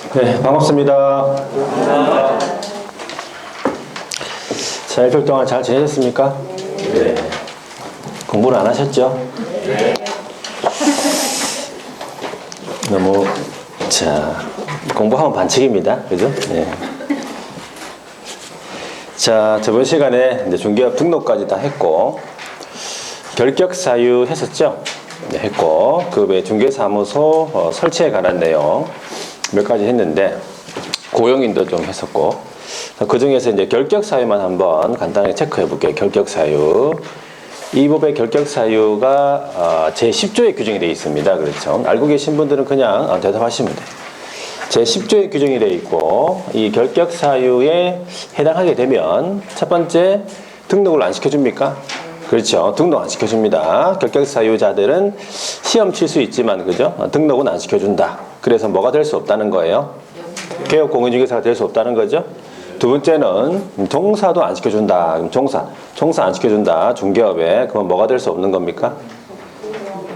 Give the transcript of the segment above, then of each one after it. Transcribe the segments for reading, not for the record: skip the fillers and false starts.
네, 반갑습니다. 자, 일주일 동안 잘 지내셨습니까? 네. 공부를 안 하셨죠? 네. 너무, 자, 공부하면 반칙입니다. 그죠? 네. 자, 저번 시간에 이제 중개업 등록까지 다 했고, 결격 사유 했었죠? 네, 했고, 그 외에 중개사무소 설치에 관한 내용 몇 가지 했는데, 고용인도 좀 했었고, 그 중에서 이제 결격 사유만 한번 간단하게 체크해 볼게요. 결격 사유. 이 법의 결격 사유가 제10조에 규정이 되어 있습니다. 그렇죠? 알고 계신 분들은 그냥 대답하시면 돼요. 제10조에 규정이 되어 있고, 이 결격 사유에 해당하게 되면 첫 번째, 등록을 안 시켜줍니까? 그렇죠. 등록 안 시켜줍니다. 결격 사유자들은 시험 칠 수 있지만, 그죠? 등록은 안 시켜준다. 그래서 뭐가 될 수 없다는 거예요? 개업 공인중개사가 될 수 없다는 거죠. 두 번째는 종사도 안 시켜준다. 그럼 종사 안 시켜준다. 중개업에. 그러면 뭐가 될 수 없는 겁니까?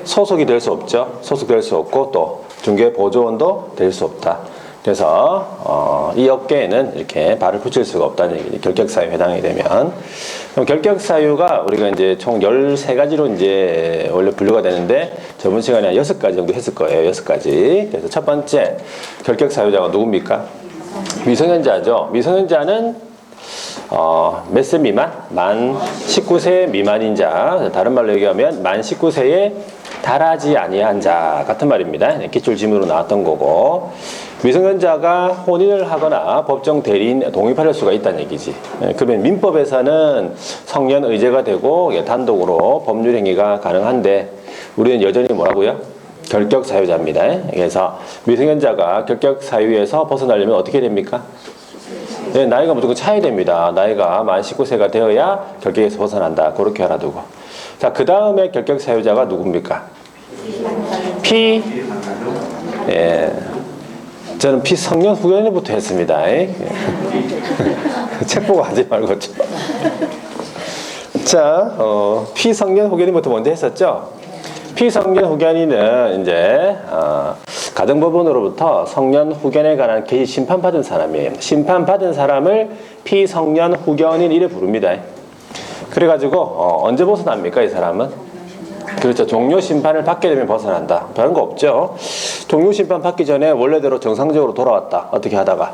소속이 될 수 없죠. 소속될 수 없고 또 중개보조원도 될 수 없다. 그래서 이 업계에는 이렇게 발을 붙일 수가 없다는 얘기죠. 결격 사유에 해당이 되면. 그럼 결격 사유가 우리가 이제 총 13가지로 이제 원래 분류가 되는데 저번 시간에 한 6가지 정도 했을 거예요. 6가지. 그래서 첫 번째 결격 사유자가 누굽니까? 미성년자죠. 미성년자는 몇 세 미만? 만 19세 미만인 자. 다른 말로 얘기하면 만 19세에 달하지 아니한 자 같은 말입니다. 기출 지문으로 나왔던 거고, 미성년자가 혼인을 하거나 법정 대리인 동의받을 수가 있다는 얘기지. 그러면 민법에서는 성년 의제가 되고 단독으로 법률 행위가 가능한데 우리는 여전히 뭐라고요? 결격 사유자입니다. 그래서 미성년자가 결격 사유에서 벗어나려면 어떻게 됩니까? 네, 나이가 무조건 차야 됩니다. 나이가 만 19세가 되어야 결격에서 벗어난다. 그렇게 알아두고. 자, 그 다음에 결격 사유자가 누굽니까? 예. 저는 피성년 후견인부터 했습니다. 책 보고 하지 말고. 자, 피성년 후견인부터 먼저 했었죠? 피성년 후견인은 이제, 가정법원으로부터 성년 후견에 관한 개시 심판받은 사람이에요. 심판받은 사람을 피성년 후견인 이래 부릅니다. 그래가지고, 언제 벗어납니까, 이 사람은? 그렇죠. 종료 심판을 받게 되면 벗어난다. 다른 거 없죠. 종료 심판 받기 전에 원래대로 정상적으로 돌아왔다. 어떻게 하다가.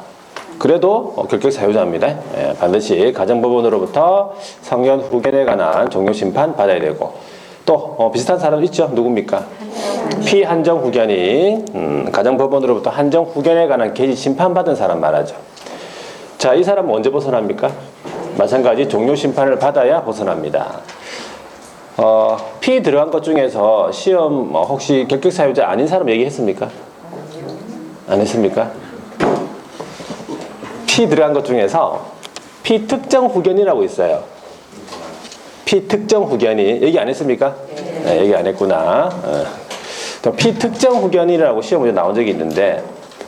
그래도 결격 사유자입니다. 예, 반드시 가정법원으로부터 성년 후견에 관한 종료 심판 받아야 되고, 또 비슷한 사람 있죠. 누굽니까? 피한정 후견인. 가정법원으로부터 한정 후견에 관한 개시 심판 받은 사람 말하죠. 자, 이 사람은 언제 벗어납니까? 마찬가지 종료 심판을 받아야 벗어납니다. 피 들어간 것 중에서 시험 혹시 결격 사유자 아닌 사람 얘기했습니까? 안 했습니까? 피 들어간 것 중에서 피특정 후견이라고 있어요. 피특정 후견이 얘기 안 했습니까? 네, 얘기 안 했구나. 피특정 후견이라고 시험 문제 나온 적이 있는데,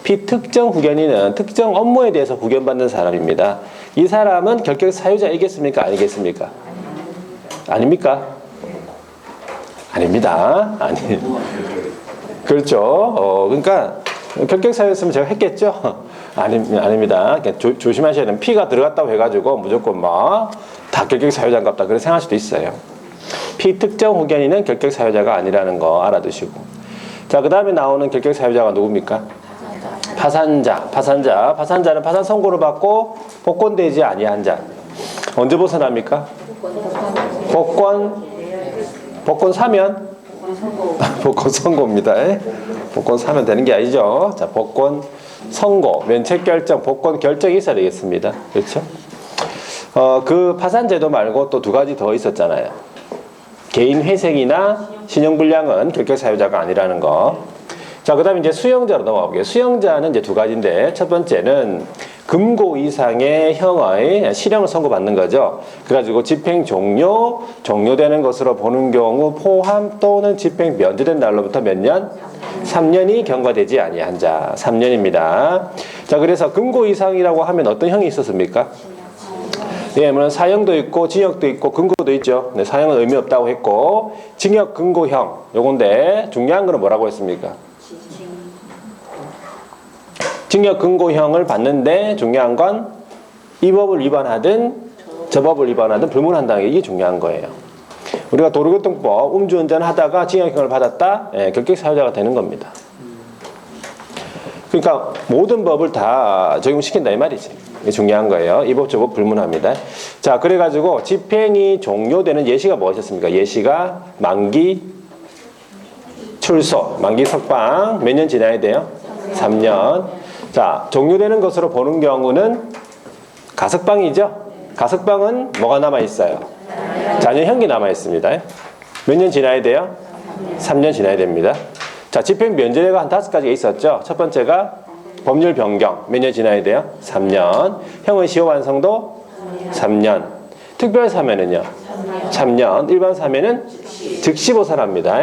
피특정 후견인은 특정 업무에 대해서 후견받는 사람입니다. 이 사람은 결격 사유자이겠습니까? 아니겠습니까? 아닙니까? 아닙니다. 아니. 그렇죠. 그러니까 결격 사유였으면 제가 했겠죠? 아닙니다. 조심하셔야 돼요. 피가 들어갔다고 해가지고 무조건 막 다 결격 사유자인갑다. 그렇게 생각할 수도 있어요. 피특정 후견인은 결격 사유자가 아니라는 거 알아두시고. 자, 그 다음에 나오는 결격 사유자가 누굽니까? 파산자는 파산 선고를 받고 복권되지 아니한 자. 언제 벗어납니까? 복권 사면? 복권 선고입니다. 복권 사면 되는 게 아니죠. 자, 복권 선고, 면책 결정, 복권 결정이 있어야 되겠습니다. 그렇죠? 그 파산제도 말고 또 두 가지 더 있었잖아요. 개인 회생이나 신용불량은 결격 사유자가 아니라는 거. 자, 그 다음에 이제 수용자로 넘어가 볼게요. 수용자는 이제 두 가지인데, 첫 번째는 금고 이상의 형의 실형을 선고받는 거죠. 그래가지고 집행 종료되는 것으로 보는 경우 포함 또는 집행 면제된 날로부터 몇 년? 3년이 경과되지 아니한 자. 3년입니다. 자, 그래서 금고 이상이라고 하면 어떤 형이 있었습니까? 예, 물론 사형도 있고 징역도 있고 금고도 있죠. 네, 사형은 의미 없다고 했고 징역 금고형 요건데 중요한 거는 뭐라고 했습니까? 징역 금고형을 받는데 중요한 건 이 법을 위반하든 저 법을 위반하든 불문한다는 게 이게 중요한 거예요. 우리가 도로교통법 음주운전 하다가 징역형을 받았다, 예, 결격 사유자가 되는 겁니다. 그러니까 모든 법을 다 적용시킨다 이 말이지. 이게 중요한 거예요. 이 법 저 법 불문합니다. 자, 그래가지고 집행이 종료되는 예시가 무엇이었습니까? 예시가 만기 출소, 만기 석방 몇 년 지나야 돼요? 3년. 자, 종료되는 것으로 보는 경우는 가석방이죠. 가석방은 뭐가 남아있어요? 자녀형기 남아있습니다. 몇 년 지나야 돼요? 3년 지나야 됩니다. 자, 집행 면제가 한 5가지가 있었죠. 첫 번째가 법률 변경 몇 년 지나야 돼요? 3년. 형의 시효 완성도 3년. 특별 사면은요? 3년. 일반 사면은 즉시 보살합니다.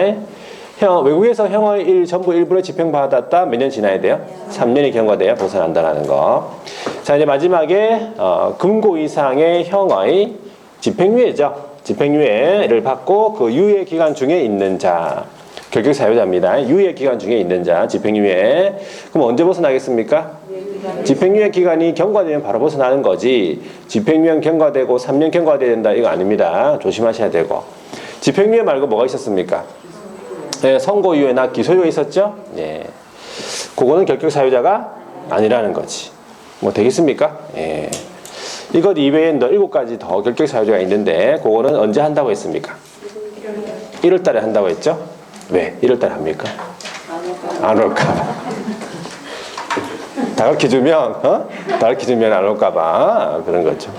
외국에서 형의 전부 일부를 집행받았다 몇 년 지나야 돼요? 3년이 경과돼야 보살한다는 거. 자, 이제 마지막에 금고 이상의 형의 집행유예죠. 집행유예를 받고 그 유예 기간 중에 있는 자, 결격 사유자입니다. 유예 기간 중에 있는 자, 집행유예. 그럼 언제 벗어나겠습니까? 집행유예 기간이 경과되면 바로 벗어나는 거지. 집행유예 경과되고 3년 경과돼야 된다 이거 아닙니다. 조심하셔야 되고. 집행유예 말고 뭐가 있었습니까? 네, 선고유예나 기소유예 있었죠? 네. 그거는 결격 사유자가 아니라는 거지. 뭐 되겠습니까? 예. 이것 이외에 7가지 더 결격 사유자가 있는데 그거는 언제 한다고 했습니까? 1월 달에 한다고 했죠? 왜? 1월 달에 합니까? 안 올까 봐. 다 가르쳐주면 다 가르쳐주면 안 올까 봐 그런 거죠.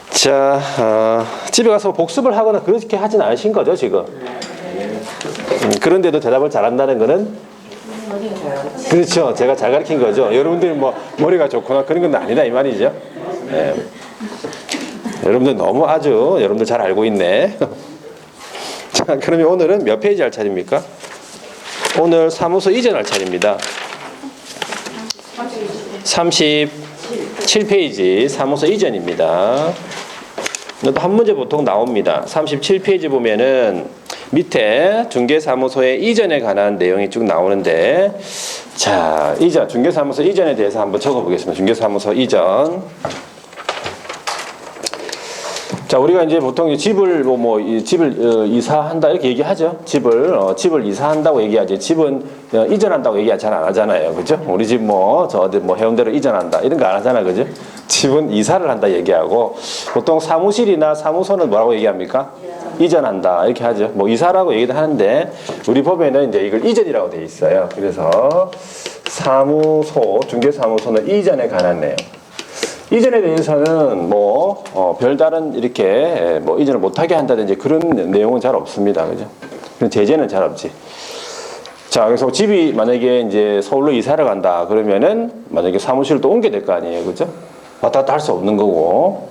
자, 집에 가서 복습을 하거나 그렇게 하진 않으신 거죠 지금? 그런데도 대답을 잘한다는 거는 그렇죠. 제가 잘 가르친 거죠. 여러분들이 뭐 머리가 좋거나 그런 건 아니다 이 말이죠. 예. 여러분들 너무 아주 여러분들 잘 알고 있네. 자, 그러면 오늘은 몇 페이지 할 차례입니까? 오늘 사무소 이전할 차례입니다. 37페이지 사무소 이전입니다. 또 한 문제 보통 나옵니다. 37페이지 보면은 밑에 중개사무소의 이전에 관한 내용이 쭉 나오는데, 자, 이전, 중개사무소 이전에 대해서 한번 적어보겠습니다. 중개사무소 이전. 자, 우리가 이제 보통 집을 집을 이사한다 이렇게 얘기하죠. 집을 이사한다고 얘기하지. 집은 이전한다고 얘기 잘 안 하잖아요, 그죠? 우리 집 저 어디 해운대로 이전한다 이런 거 안 하잖아, 그죠? 집은 이사를 한다 얘기하고 보통 사무실이나 사무소는 뭐라고 얘기합니까? 이전한다 이렇게 하죠. 뭐 이사라고 얘기도 하는데 우리 법에는 이제 이걸 이전이라고 돼 있어요. 그래서 사무소, 중개사무소는 이전에 관한 내용. 이전에 대해서는 별다른 이렇게 이전을 못하게 한다든지 그런 내용은 잘 없습니다. 그죠? 그런 제재는 잘 없지. 자, 그래서 집이 만약에 이제 서울로 이사를 간다 그러면은 만약에 사무실을 또 옮겨야 될 거 아니에요. 그죠? 왔다 갔다 할 수 없는 거고.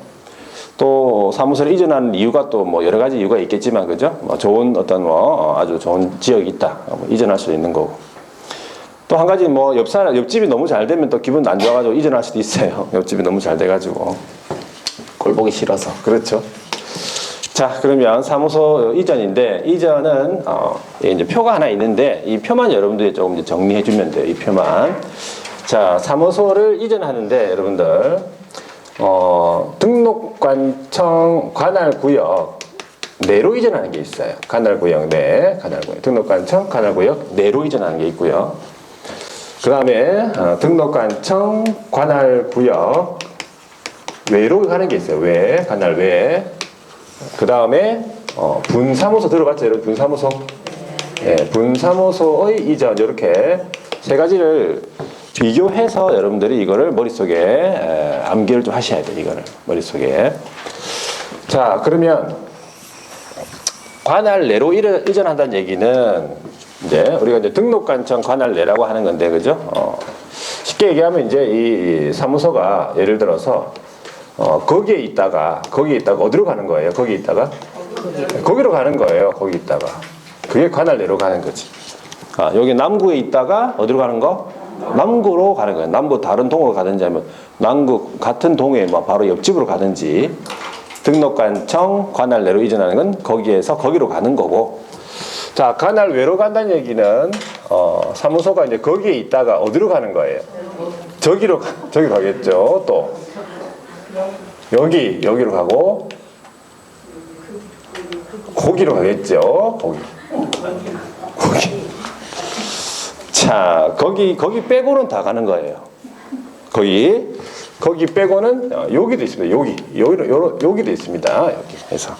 또 사무소를 이전하는 이유가 또 여러 가지 이유가 있겠지만, 그죠? 좋은 아주 좋은 지역이 있다. 이전할 수 있는 거고. 또 한 가지 옆집이 너무 잘 되면 또 기분 안 좋아가지고 이전할 수도 있어요. 옆집이 너무 잘 돼가지고 꼴 보기 싫어서. 그렇죠. 자, 그러면 사무소 이전인데 이전은 이제 표가 하나 있는데 이 표만 여러분들이 조금 이제 정리해 주면 돼요. 이 표만. 자, 사무소를 이전하는데 여러분들 등록관청 관할구역 내로 이전하는 게 있어요. 관할구역 내, 관할구역. 등록관청 관할구역 내로 이전하는 게 있고요. 그 다음에 등록관청 관할구역 외로 가는 게 있어요. 외, 관할 외. 그 다음에 분사무소 들어봤죠? 여러분 분사무소? 예, 분사무소의 이전 이렇게 세 가지를 비교해서 여러분들이 이거를 머릿속에 암기를 좀 하셔야 돼요. 이거를 머릿속에. 자, 그러면 관할 내로 이전한다는 얘기는 이제 우리가 이제 등록관청 관할 내라고 하는 건데, 그죠? 쉽게 얘기하면 이제 이 사무소가 예를 들어서 거기에 있다가 어디로 가는 거예요? 거기 있다가 거기로 가는 거예요. 거기 있다가 그게 관할 내로 가는 거지. 여기 남구에 있다가 어디로 가는 거? 남구로 가는 거예요. 남구 다른 동으로 가든지 아니면 남구 같은 동에 바로 옆집으로 가든지. 등록관청 관할 내로 이전하는 건 거기에서 거기로 가는 거고. 자, 관할 외로 간다는 얘기는 사무소가 이제 거기에 있다가 어디로 가는 거예요? 저기 가겠죠. 또 여기로 가고 거기로 가겠죠. 거기. 자, 거기 빼고는 다 가는 거예요. 거기 빼고는 여기도 있습니다. 여기도 있습니다. 여기 해서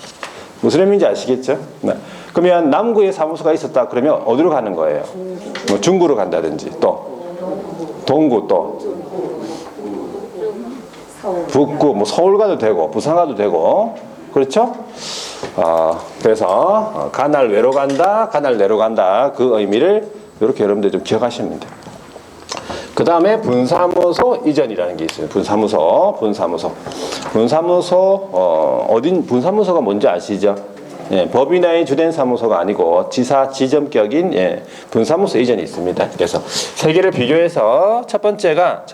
무슨 의미인지 아시겠죠? 네. 그러면 남구에 사무소가 있었다 그러면 어디로 가는 거예요? 뭐 중구로 간다든지 또 동구 또 북구 뭐 서울 가도 되고 부산 가도 되고 그렇죠? 그래서 가날 외로 간다, 가날 내로 간다 그 의미를 이렇게 여러분들 좀 기억하시면 돼요. 그 다음에 분사무소 이전이라는 게 있어요. 분사무소가 뭔지 아시죠? 예, 법인화의 주된 사무소가 아니고 지사 지점격인 분사무소 이전이 있습니다. 그래서 세 개를 비교해서 첫 번째가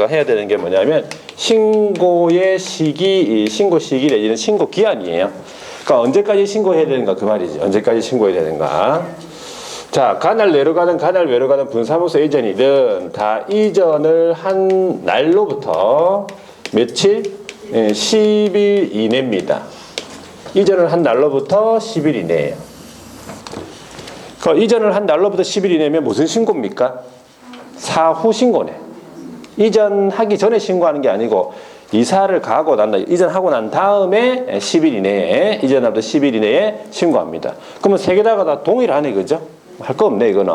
해야 되는 게 뭐냐면 신고의 시기, 신고 시기 내지는 신고 기한이에요. 그러니까 언제까지 신고해야 되는가 그 말이지. 언제까지 신고해야 되는가. 자, 가날 내로 가든 가날 외로 가든 분사무소 이전이든 다 이전을 한 날로부터 며칠? 10일 이내입니다. 이전을 한 날로부터 10일 이내예요. 그 이전을 한 날로부터 10일 이내면 무슨 신고입니까? 사후 신고네. 이전하기 전에 신고하는 게 아니고 이사를 가고 이전하고 난 다음에 10일 이내에 이전하부터 10일 이내에 신고합니다. 그러면 세 개다가 다 동일하네, 그죠? 할 거 없네 이거는.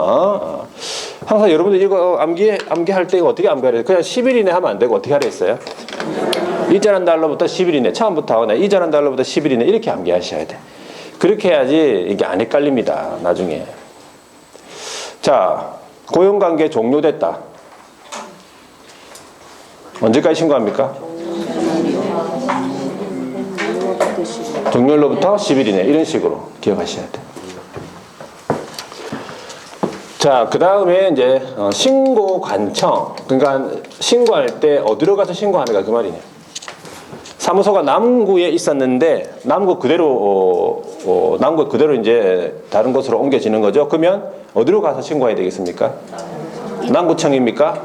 항상 여러분들 이거 암기할 때 이거 어떻게 암기하려 해요? 그냥 10일 이내 하면 안 되고 어떻게 하려 했어요? 이전한 달로부터 10일 이내 처음부터 이전한 달로부터 10일 이내 이렇게 암기하셔야 돼. 그렇게 해야지 이게 안 헷갈립니다 나중에. 자, 고용관계 종료됐다. 언제까지 신고합니까? 종료로부터 10일 이내 이런 식으로 기억하셔야 돼. 자, 그 다음에 이제 신고 관청. 그러니까 신고할 때 어디로 가서 신고하는가 그 말이네. 사무소가 남구에 있었는데 남구 그대로 이제 다른 곳으로 옮겨지는 거죠. 그러면 어디로 가서 신고해야 되겠습니까? 남구청입니까?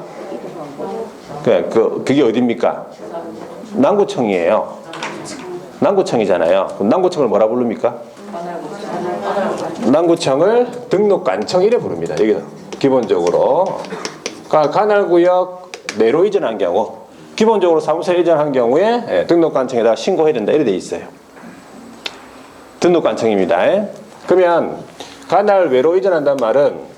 그게 어디입니까? 남구청이에요. 남구청이잖아요. 그럼 남구청을 뭐라 부릅니까? 남구청을 등록관청 이래 부릅니다. 여기서 기본적으로 관할구역 내로 이전한 경우 기본적으로 사무소에 이전한 경우에 등록관청에다가 신고해야 된다 이래 돼 있어요. 등록관청입니다. 그러면 관할 외로 이전한다는 말은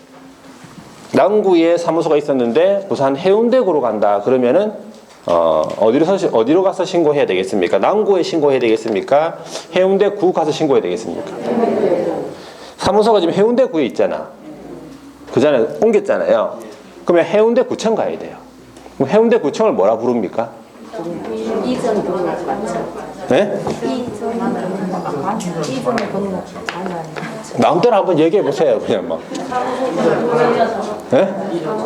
남구에 사무소가 있었는데 부산 해운대구로 간다 그러면은 어디로 가서 신고해야 되겠습니까? 남구에 신고해야 되겠습니까? 해운대구 가서 신고해야 되겠습니까? 사무소가 지금 해운대구에 있잖아. 그전에 옮겼잖아요. 그러면 해운대구청 가야 돼요. 그럼 해운대구청을 뭐라 부릅니까? 이전 등록관청. 네? 이전 등록. 마음대로 한번 얘기해 보세요. 그냥 막. 네?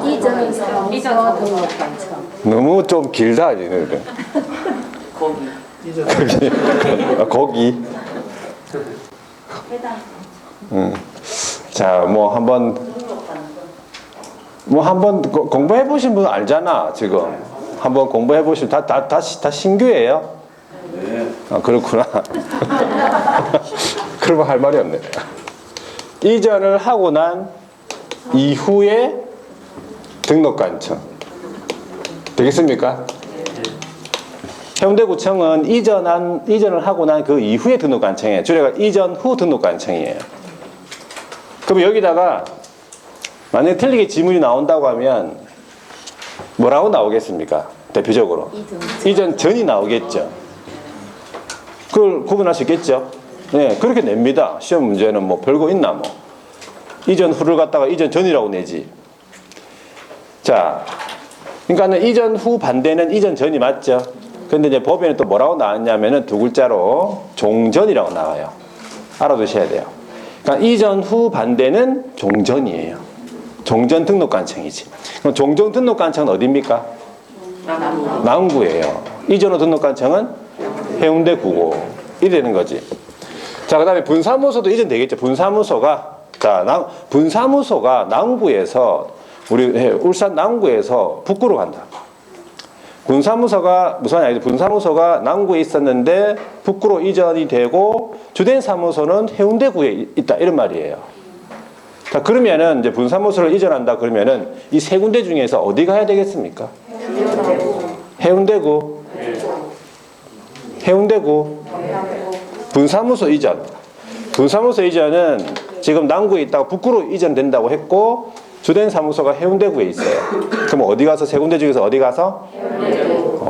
이전 사무소 등록관청. 너무 좀 길다 이제. 거기. 자, 뭐 한번 공부해 보신 분 알잖아 지금. 한번 공부해 보시면 다 신규예요. 네. 그렇구나. 그러면 할 말이 없네. 이전을 하고 난 이후에 등록관청 되겠습니까? 해운대구청은 이전을 하고 난 그 이후에 등록관청이에요. 줄여가 이전 후 등록관청이에요. 그럼 여기다가 만약에 틀리게 지문이 나온다고 하면 뭐라고 나오겠습니까? 대표적으로 이전 전이 나오겠죠. 그걸 구분할 수 있겠죠. 네, 그렇게 냅니다. 시험 문제는 뭐 별거 있나 뭐. 이전 후를 갖다가 이전 전이라고 내지. 자, 그러니까는 이전 후 반대는 이전 전이 맞죠. 근데 이제 법에는 또 뭐라고 나왔냐면은 두 글자로 종전이라고 나와요. 알아두셔야 돼요. 그러니까 이전 후 반대는 종전이에요. 종전 등록관청이지. 그럼 종전 등록관청은 어디입니까? 남구예요. 이전 후 등록관청은 해운대구고 이래 되는 거지. 자, 그 다음에 분사무소도 이전 되겠죠. 분사무소가 자, 분사무소가 남구에서 우리 울산 남구에서 북구로 간다. 분사무소가 남구에 있었는데 북구로 이전이 되고 주된 사무소는 해운대구에 있다 이런 말이에요. 자, 그러면은 이제 분사무소를 이전한다 그러면은 이 세 군데 중에서 어디 가야 되겠습니까? 해운대구. 분사무소 이전. 분사무소 이전은 지금 남구에 있다가 북구로 이전된다고 했고 주된 사무소가 해운대구에 있어요. 그럼 어디 가서 세 군데 중에서 어디 가서?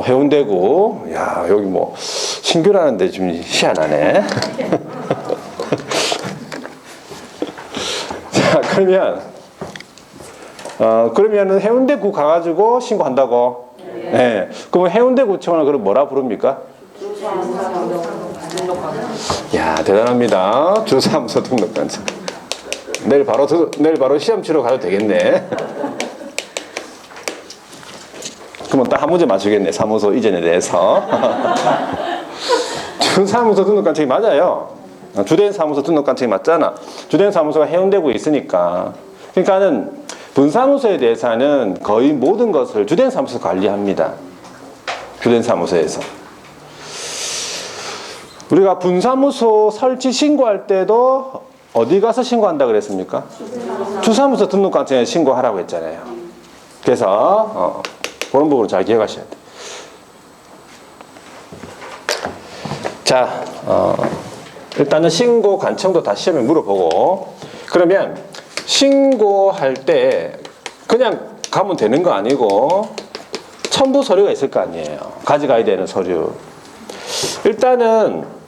해운대구. 야, 여기 뭐 신규라는데 좀 희한하네. 자, 그러면은 해운대구 가가지고 신고한다고. 네. 그럼 해운대구청을 그럼 뭐라 부릅니까? 야, 대단합니다. 주사무소 등록관청. 내일 바로 시험 치러 가도 되겠네. 그러면 딱 한 문제 맞추겠네. 사무소 이전에 대해서. 주사무소 등록관청이 맞아요. 주된 사무소 등록관청이 맞잖아. 주된 사무소가 해운대구에 있으니까. 그러니까는 분사무소에 대해서는 거의 모든 것을 주된 사무소에서 관리합니다. 주된 사무소에서. 우리가 분사무소 설치 신고할 때도 어디 가서 신고한다 그랬습니까? 주사무소 등록관청에 신고하라고 했잖아요. 그래서 그런 부분을 잘 기억하셔야 돼요. 자, 일단은 신고 관청도 다 시험에 물어보고, 그러면 신고할 때 그냥 가면 되는 거 아니고 첨부 서류가 있을 거 아니에요. 가져가야 되는 서류. 일단은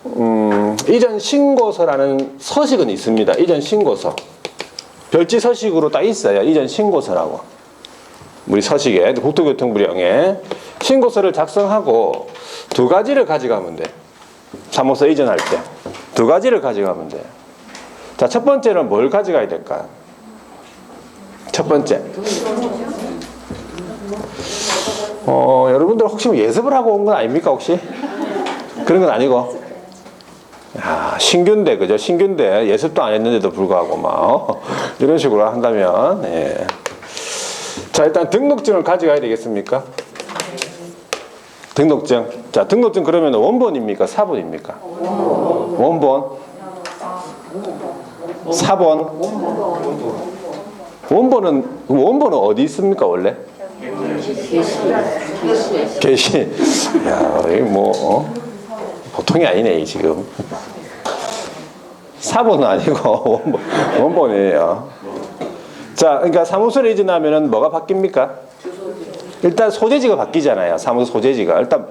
이전 신고서라는 서식은 있습니다. 이전 신고서. 별지 서식으로 딱 있어요. 이전 신고서라고. 우리 서식에 국토교통부령에 신고서를 작성하고 두 가지를 가져가면 돼. 사무소 이전할 때 두 가지를 가져가면 돼. 자, 첫 번째는 뭘 가져가야 될까? 첫 번째. 여러분들 혹시 예습을 하고 온 건 아닙니까, 혹시? 그런 건 아니고. 야, 신규인데, 그죠? 신규인데, 예습도 안 했는데도 불구하고, 이런 식으로 한다면, 예. 자, 일단 등록증을 가져가야 되겠습니까? 등록증. 자, 등록증 그러면 원본입니까? 사본입니까? 원본. 4번. 원본은 어디 있습니까, 원래? 게시. 야, 이거 보통이 아니네, 지금. 4번은 아니고, 원본이에요. 자, 그러니까 사무소를 이전하면은 뭐가 바뀝니까? 일단 소재지가 바뀌잖아요. 사무소 소재지가. 일단,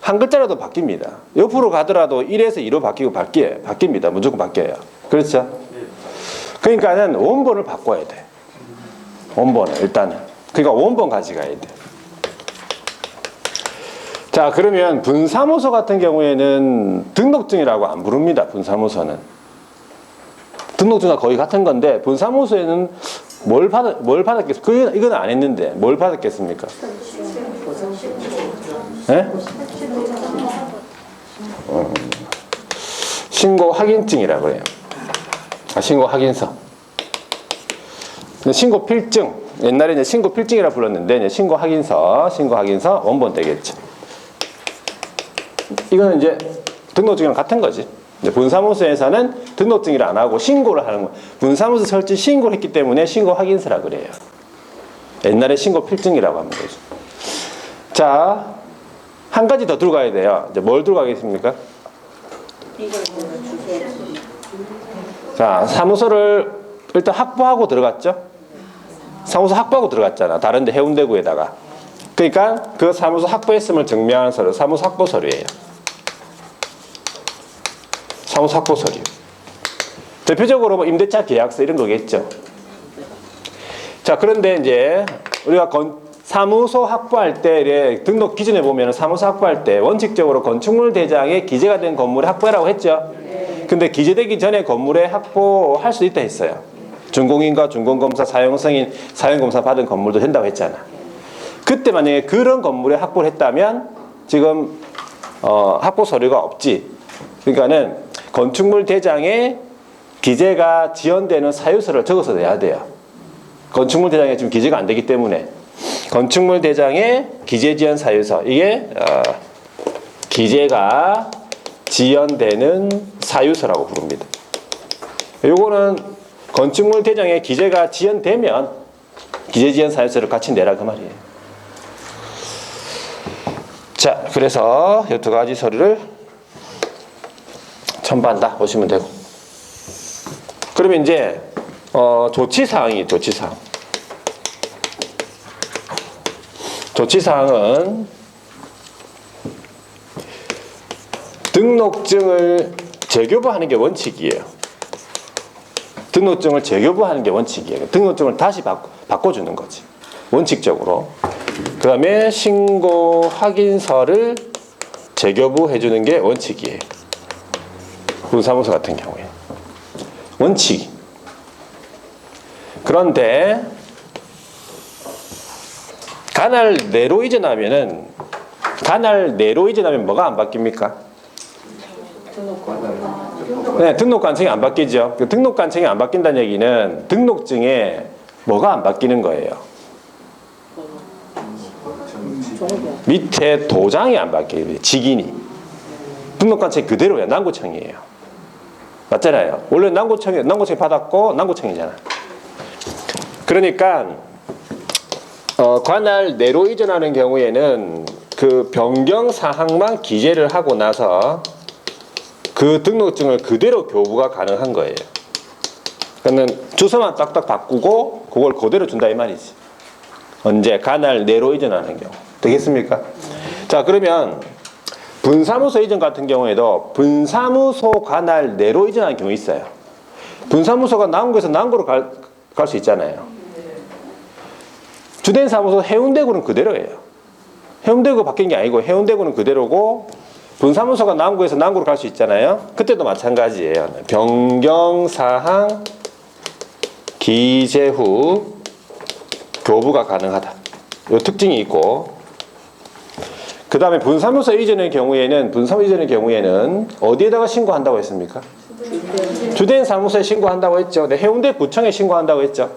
한 글자라도 바뀝니다. 옆으로 가더라도 1에서 2로 바뀝니다. 무조건 바뀌어요. 그렇죠? 그러니까는 원본을 바꿔야 돼. 원본을, 일단은. 그러니까 원본 가져가야 돼. 자, 그러면 분사무소 같은 경우에는 등록증이라고 안 부릅니다. 분사무소는. 등록증과 거의 같은 건데, 분사무소에는 뭘 받았겠습니까? 이건 안 했는데, 뭘 받았겠습니까? 네? 신고 확인증이라고 해요. 신고 확인서. 신고 필증. 옛날에 이제 신고 필증이라 불렀는데, 이제 신고 확인서 원본 되겠죠. 이거는 이제 등록증이랑 같은 거지. 이제 분사무소에서는 등록증이라 안 하고 신고를 하는 거예요. 분사무소 설치 신고를 했기 때문에 신고 확인서라 그래요. 옛날에 신고 필증이라고 하는 거죠. 자, 한 가지 더 들고 가야 돼요. 이제 뭘 들고 가겠습니까? 자, 사무소를 일단 확보하고 들어갔죠? 사무소 확보하고 들어갔잖아. 다른데 해운대구에다가. 그러니까 그 사무소 확보했음을 증명하는 서류, 사무소 확보 서류예요. 사무소 확보 서류. 대표적으로 임대차 계약서 이런 거겠죠. 자, 그런데 이제 우리가 사무소 확보할 때 등록 기준에 보면 사무소 확보할 때 원칙적으로 건축물 대장에 기재가 된 건물에 확보하라고 했죠. 근데 기재되기 전에 건물에 확보할 수 있다 했어요. 준공인과 준공검사, 사용승인, 사용검사 받은 건물도 된다고 했잖아. 그때 만약에 그런 건물에 확보를 했다면 지금 확보 서류가 없지. 그러니까는 건축물 대장에 기재가 지연되는 사유서를 적어서 내야 돼요. 건축물 대장에 지금 기재가 안 되기 때문에 건축물 대장의 기재 지연 사유서, 이게 기재가 지연되는 사유서라고 부릅니다. 요거는 건축물 대장에 기재가 지연되면 기재 지연 사유서를 같이 내라 그 말이에요. 자, 그래서 이 두 가지 서류를 첨부한다 보시면 되고, 그러면 이제 조치사항이 조치사항은 등록증을 재교부하는 게 원칙이에요. 등록증을 재교부하는 게 원칙이에요. 등록증을 다시 바꿔주는 거지, 원칙적으로. 그 다음에 신고 확인서를 재교부해주는 게 원칙이에요. 분사무소 같은 경우에 원칙. 그런데 관할 내로 이전하면 뭐가 안 바뀝니까? 네, 등록관청이 안 바뀌죠. 등록관청이 안 바뀐다는 얘기는 등록증에 뭐가 안 바뀌는 거예요? 밑에 도장이 안 바뀌어요. 직인이. 등록관청이 그대로야. 남구청이에요. 맞잖아요. 원래 남구청이 받았고 남구청이잖아. 그러니까 관할 내로 이전하는 경우에는 그 변경 사항만 기재를 하고 나서 그 등록증을 그대로 교부가 가능한 거예요. 그러니까 주소만 딱딱 바꾸고 그걸 그대로 준다 이 말이지. 언제? 관할 내로 이전하는 경우. 되겠습니까? 자, 그러면 분사무소 이전 같은 경우에도 분사무소 관할 내로 이전하는 경우 있어요. 분사무소가 남구에서 남구로 갈 수 있잖아요. 주된 사무소 해운대구는 그대로예요. 해운대구 바뀐 게 아니고 해운대구는 그대로고, 분사무소가 남구에서 남구로 갈 수 있잖아요. 그때도 마찬가지예요. 변경사항 기재 후 교부가 가능하다. 이 특징이 있고, 그 다음에 분사무소 이전의 경우에는 어디에다가 신고한다고 했습니까? 주된 사무소에 신고한다고 했죠. 네, 해운대 구청에 신고한다고 했죠.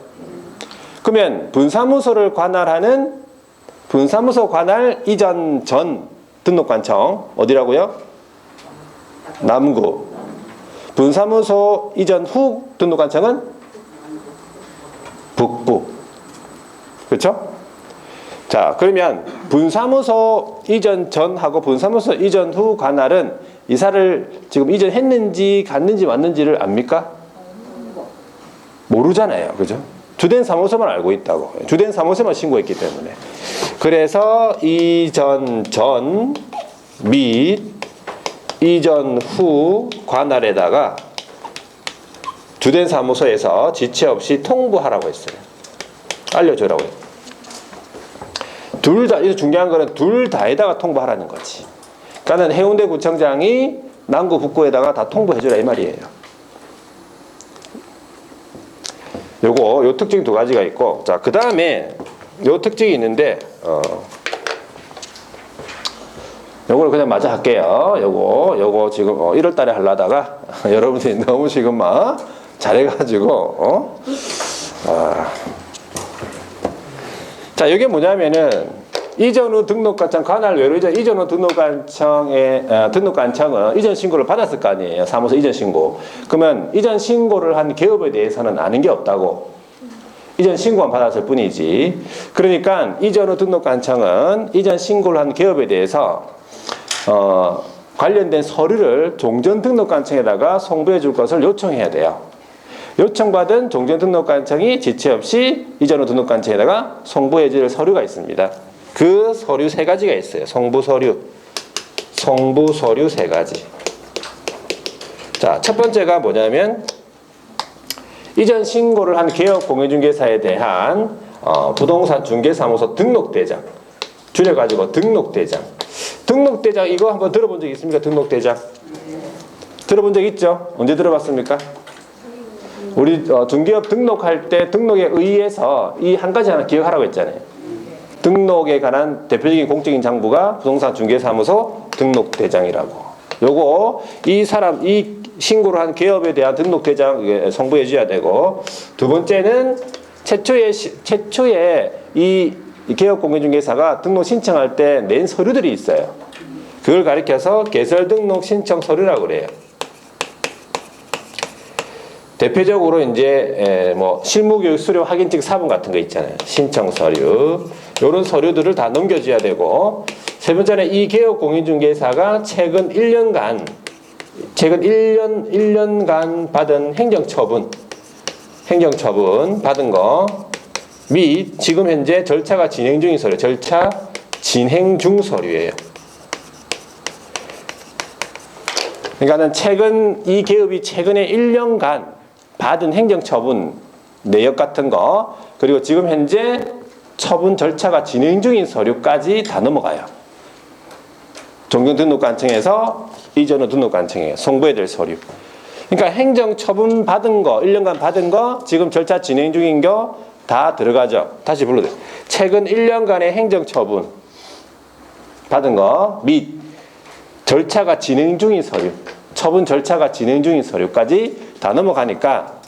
그러면 분사무소를 관할하는 분사무소 관할 이전 전 등록관청 어디라고요? 남구. 분사무소 이전 후 등록관청은 북부. 그렇죠? 자, 그러면 분사무소 이전 전하고 분사무소 이전 후 관할은 이사를 지금 이전했는지 갔는지 왔는지를 압니까? 모르잖아요. 그죠? 주된 사무소만 알고 있다고. 주된 사무소만 신고했기 때문에. 그래서 이전 전 및 이전 후 관할에다가 주된 사무소에서 지체 없이 통보하라고 했어요. 알려주라고 했어요. 둘 다, 이거 중요한 거는 둘 다에다가 통보하라는 거지. 그러니까 해운대 구청장이 남구 북구에다가 다 통보해주라 이 말이에요. 요 특징 두 가지가 있고, 자, 그 다음에 요 특징이 있는데, 요거를 그냥 마저 할게요. 요거 지금 1월 달에 하려다가 여러분들이 너무 지금 막 잘해가지고, 자, 이게 뭐냐면은 이전 후 등록관청 관할 외로 이전 후 등록관청은 이전 신고를 받았을 거 아니에요. 사무소 이전 신고. 그러면 이전 신고를 한 개업에 대해서는 아는 게 없다고. 이전 신고만 받았을 뿐이지. 그러니까 이전 후 등록관청은 이전 신고를 한 개업에 대해서 관련된 서류를 종전등록관청에다가 송부해 줄 것을 요청해야 돼요. 요청받은 종전등록관청이 지체 없이 이전 후 등록관청에다가 송부해 줄 서류가 있습니다. 그 서류 세 가지가 있어요. 송부 서류 세 가지. 자, 첫 번째가 뭐냐면 이전 신고를 한 개업 공인중개사에 대한 부동산 중개사무소 등록대장, 줄여가지고 등록대장. 등록대장 이거 한번 들어본 적 있습니까? 등록대장 들어본 적 있죠? 언제 들어봤습니까? 우리 중개업 등록할 때 등록에 의해서 이 한 가지 하나 기억하라고 했잖아요. 등록에 관한 대표적인 공적인 장부가 부동산 중개사무소 등록대장이라고. 요거 이 신고를 한 기업에 대한 등록대장 송부해 줘야 되고, 두 번째는 최초에 이 개업공인중개사가 등록 신청할 때 낸 서류들이 있어요. 그걸 가리켜서 개설 등록 신청 서류라고 그래요. 대표적으로 이제 뭐 실무교육 수료 확인증 사본 같은 거 있잖아요. 신청 서류. 이런 서류들을 다 넘겨줘야 되고, 세 번째는 이 개업공인중개사가 최근 1년간 받은 행정처분 받은 거 및 지금 현재 절차가 진행 중인 서류, 절차 진행 중 서류예요. 그러니까는 이 기업이 최근에 1년간 받은 행정처분 내역 같은 거, 그리고 지금 현재 처분 절차가 진행 중인 서류까지 다 넘어가요. 종전등록관청에서 이전후 등록관청에 송부해야 될 서류. 그러니까 행정처분 받은 거, 1년간 받은 거, 지금 절차 진행 중인 거 다 들어가죠. 다시 불러도 돼요. 최근 1년간의 행정처분 받은 거 및 절차가 진행 중인 서류, 처분 절차가 진행 중인 서류까지 다 넘어가니까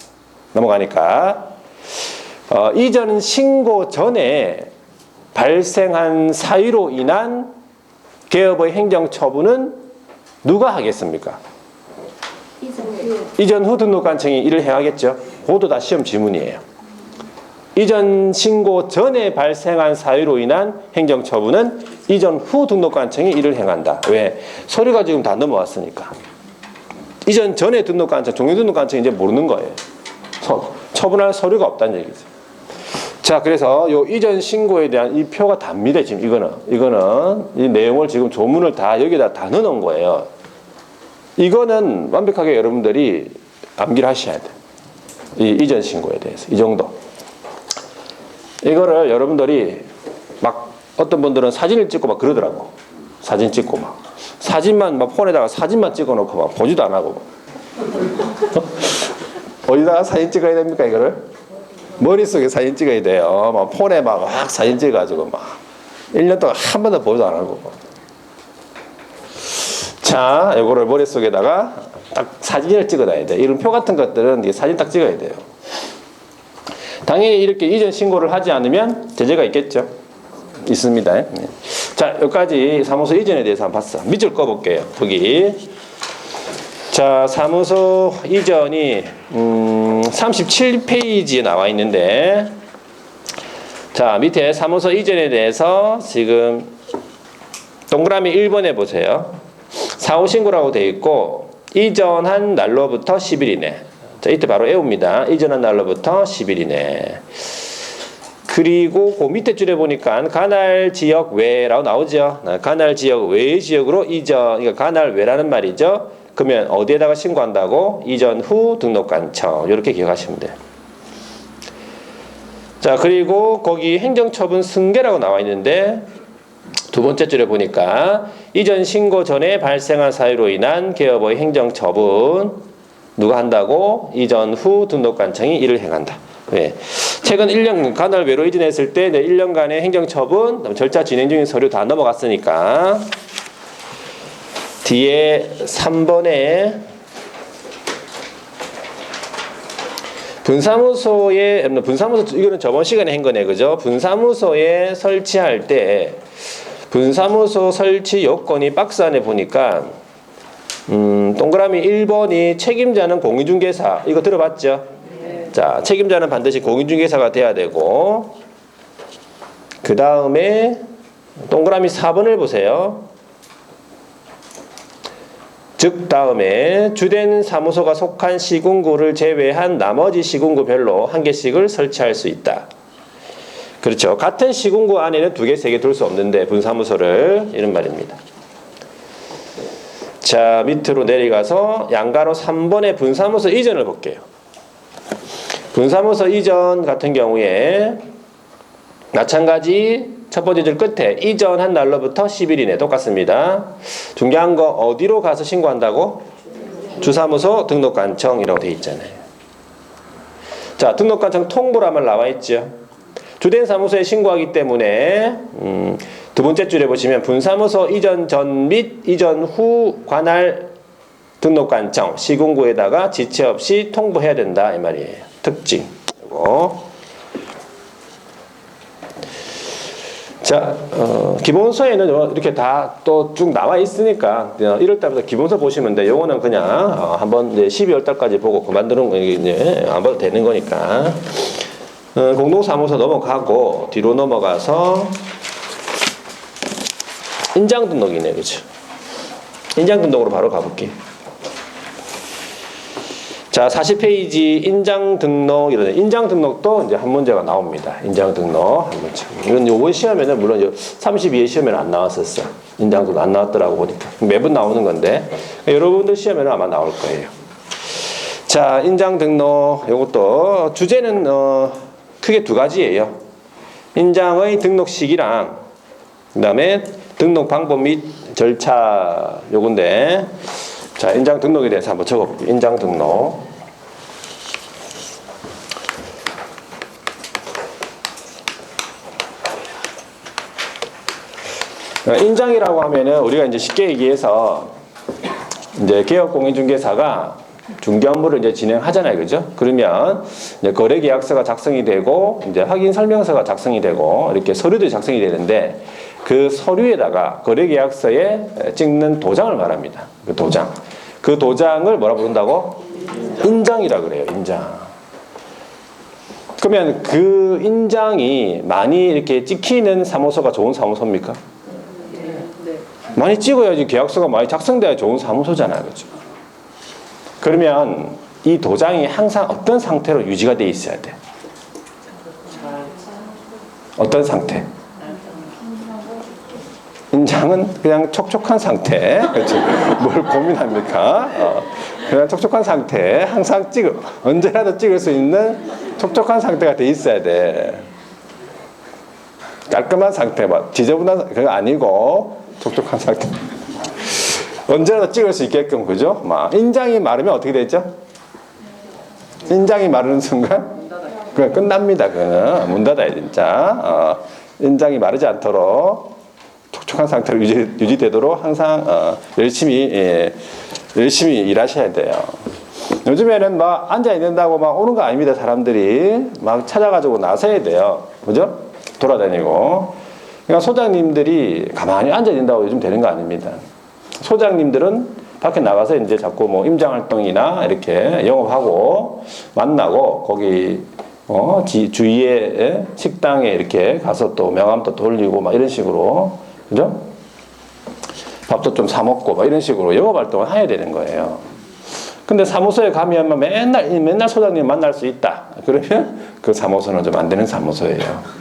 이전 신고 전에 발생한 사유로 인한 개업의 행정처분은 누가 하겠습니까? 이전 후 등록관청이 일을 해야겠죠. 그것도 다 시험 지문이에요. 이전 신고 전에 발생한 사유로 인한 행정처분은 이전 후 등록관청이 일을 행한다. 왜? 서류가 지금 다 넘어왔으니까. 이전 전에 등록관청, 종료등록관청이 이제 모르는 거예요. 처분할 서류가 없다는 얘기죠. 자, 그래서 요 이전 신고에 대한 이 표가 답니다. 지금 이거는 이 내용을 지금 조문을 다 여기다 다 넣어놓은 거예요. 이거는 완벽하게 여러분들이 암기를 하셔야 돼요. 이 이전 신고에 대해서 이 정도. 이거를 여러분들이 막 어떤 분들은 사진을 찍고 막 그러더라고. 사진 찍고 막 사진만 막 폰에다가 사진만 찍어놓고 막 보지도 안 하고 어디다가 사진 찍어야 됩니까? 이거를 머릿속에 사진 찍어야 돼요. 막 폰에 막 사진 찍어가지고 막 1년 동안 한 번도 보지도 안 하고. 자, 이거를 머릿속에다가 딱 사진을 찍어놔야 돼. 이런 표 같은 것들은 사진 딱 찍어야 돼요. 당연히 이렇게 이전 신고를 하지 않으면 제재가 있겠죠. 있습니다. 자, 여기까지 사무소 이전에 대해서 한번 봤어. 밑줄 꺼볼게요. 거기. 자, 사무소 이전이 37페이지에 나와 있는데, 자, 밑에 사무소 이전에 대해서 지금 동그라미 1번에 보세요. 사후신고라고 되어 있고, 이전한 날로부터 10일 이내. 자, 이때 바로 외웁니다. 이전한 날로부터 10일 이내. 그리고 그 밑에 줄에 보니까 관할 지역 외라고 나오죠. 관할 지역 외의 지역으로 이전, 그러니까 관할 외라는 말이죠. 그러면 어디에다가 신고한다고? 이전 후 등록관청. 이렇게 기억하시면 돼요. 자, 그리고 거기 행정처분 승계라고 나와 있는데, 두 번째 줄에 보니까 이전 신고 전에 발생한 사유로 인한 개업의 행정처분 누가 한다고? 이전 후 등록관청이 이를 행한다. 네. 최근 1년 관할 외로 이전했을 때 1년간의 행정처분, 절차 진행 중인 서류 다 넘어갔으니까 뒤에 3번에 분사무소 이거는 저번 시간에 한 거네, 그죠? 분사무소에 설치할 때 분사무소 설치 요건이 박스 안에 보니까 동그라미 1번이 책임자는 공인중개사. 이거 들어봤죠? 네. 자, 책임자는 반드시 공인중개사가 돼야 되고, 그 다음에 동그라미 4번을 보세요. 즉 다음에 주된 사무소가 속한 시군구를 제외한 나머지 시군구별로 한 개씩을 설치할 수 있다. 그렇죠. 같은 시군구 안에는 2개, 3개 둘 수 없는데 분사무소를, 이런 말입니다. 자, 밑으로 내려가서 양가로 3번의 분사무소 이전을 볼게요. 분사무소 이전 같은 경우에 마찬가지 첫 번째 줄 끝에 이전한 날로부터 10일 이내 똑같습니다. 중요한 거 어디로 가서 신고한다고? 주사무소 등록관청이라고 되어 있잖아요. 자, 등록관청 통보라면 나와 있죠. 주된 사무소에 신고하기 때문에 두 번째 줄에 보시면 분사무소 이전 전 및 이전 후 관할 등록관청 시군구에다가 지체 없이 통보해야 된다 이 말이에요. 특징. 이거. 자, 기본서에는 이렇게 다 또 쭉 나와 있으니까 1월 달부터 기본서 보시면 돼. 요거는 그냥 한번 이제 12월 달까지 보고 그만두는 거 이제 안 봐도 되는 거니까. 공동사무소 넘어가고 뒤로 넘어가서 인장 등록이네, 그렇죠? 인장 등록으로 바로 가볼게. 자, 40페이지 인장 등록 이런 인장 등록도 이제 한 문제가 나옵니다. 인장 등록 한 문제. 이건 요번 시험에는 물론 32회 시험에는 안 나왔었어. 인장 등록 안 나왔더라고 보니까 매번 나오는 건데 여러분들 시험에는 아마 나올 거예요. 자, 인장 등록 요것도 주제는 크게 두 가지예요. 인장의 등록 시기랑 그다음에 등록 방법 및 절차 요건데. 자, 인장 등록에 대해서 한번 적어볼게요. 인장 등록. 인장이라고 하면은 우리가 이제 쉽게 얘기해서 이제 개업공인중개사가 중개 업무를 이제 진행하잖아요, 그죠? 그러면 이제 거래계약서가 작성이 되고 이제 확인설명서가 작성이 되고 이렇게 서류들이 작성이 되는데 그 서류에다가 거래계약서에 찍는 도장을 말합니다. 그 도장. 그 도장을 뭐라 부른다고? 인장이라 그래요. 인장. 그러면 그 인장이 많이 이렇게 찍히는 사무소가 좋은 사무소입니까? 많이 찍어야지 계약서가 많이 작성돼야 좋은 사무소잖아요. 그렇죠? 그러면 이 도장이 항상 어떤 상태로 유지가 돼 있어야 돼? 어떤 상태? 인장은 그냥 촉촉한 상태. 그렇죠? 뭘 고민합니까? 그냥 촉촉한 상태. 항상 언제라도 찍을 수 있는 촉촉한 상태가 돼 있어야 돼. 깔끔한 상태, 지저분한 그거 아니고 촉촉한 상태. 언제라도 찍을 수 있게끔, 그죠? 인장이 마르면 어떻게 되죠? 인장이 마르는 순간 그냥 끝납니다. 그거는 문 닫아야 진짜. 인장이 마르지 않도록 촉촉한 상태로 유지되도록 항상 열심히 일하셔야 돼요. 요즘에는 막 앉아 있는다고 막 오는 거 아닙니다. 사람들이 막 찾아가지고 나서야 돼요. 그죠? 돌아다니고. 그러니까 소장님들이 가만히 앉아 있는다고 요즘 되는 거 아닙니다. 소장님들은 밖에 나가서 이제 자꾸 뭐 임장활동이나 이렇게 영업하고 만나고 거기 주위에 식당에 이렇게 가서 또 명함도 돌리고 막 이런 식으로, 그죠? 밥도 좀 사 먹고 막 이런 식으로 영업 활동을 해야 되는 거예요. 근데 사무소에 가면 맨날 소장님 만날 수 있다. 그러면 그 사무소는 좀 안 되는 사무소예요.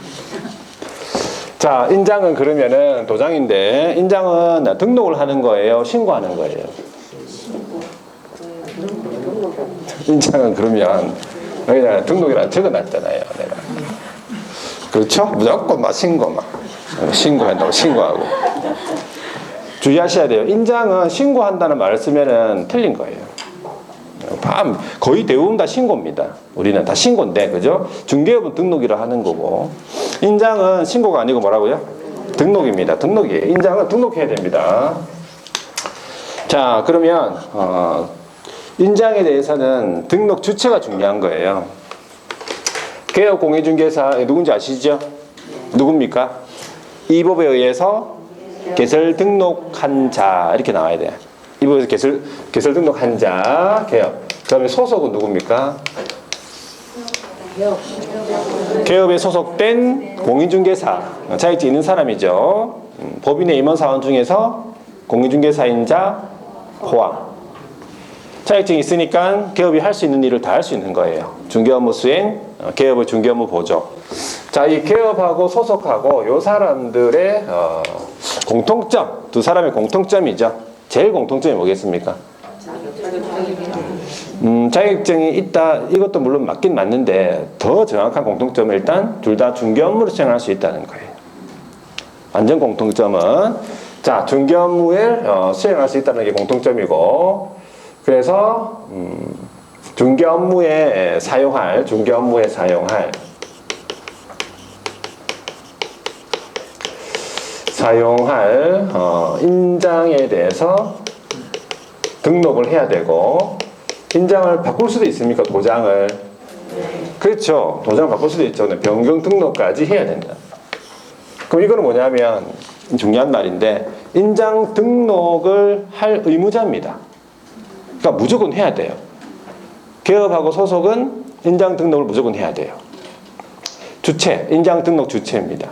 자, 인장은 그러면은 도장인데 인장은 등록을 하는 거예요? 신고하는 거예요? 인장은 그러면 여기다가 등록이라고 적어놨잖아요. 내가. 그렇죠? 무조건 신고한다고 신고하고. 주의하셔야 돼요. 인장은 신고한다는 말을 쓰면은 틀린 거예요. 거의 대부분 다 신고입니다. 우리는 다 신고인데, 그죠? 중개업은 등록이라 하는 거고, 인장은 신고가 아니고 뭐라고요? 등록입니다. 등록이에요. 인장은 등록해야 됩니다. 자, 그러면 인장에 대해서는 등록 주체가 중요한 거예요. 개업공인중개사 누군지 아시죠? 누굽니까? 이 법에 의해서 개설 등록한 자 이렇게 나와야 돼요. 이 법에서 개설 등록한 자 개업. 그다음에 소속은 누굽니까? 개업에 소속된 공인중개사 자격증 있는 사람이죠. 법인의 임원사원 중에서 공인중개사인 자 포함. 자격증이 있으니까 개업이 할 수 있는 일을 다 할 수 있는 거예요. 중개업무 수행, 개업의 중개업무 보조. 자, 이 개업하고 소속하고 요 사람들의 공통점, 두 사람의 공통점이죠. 제일 공통점이 뭐겠습니까? 자격증이 있다. 이것도 물론 맞긴 맞는데 더 정확한 공통점은 일단 둘 다 중개 업무를 수행할 수 있다는 거예요. 완전 공통점은 자, 중개 업무에 수행할 수 있다는 게 공통점이고, 그래서 중개 업무에 사용할 인장에 대해서 등록을 해야 되고, 인장을 바꿀 수도 있습니까? 도장을. 그렇죠. 도장을 바꿀 수도 있죠. 변경 등록까지 해야 된다. 그럼 이거는 뭐냐면 중요한 말인데, 인장 등록을 할 의무자입니다. 그러니까 무조건 해야 돼요. 개업하고 소속은 인장 등록을 무조건 해야 돼요. 주체, 인장 등록 주체입니다.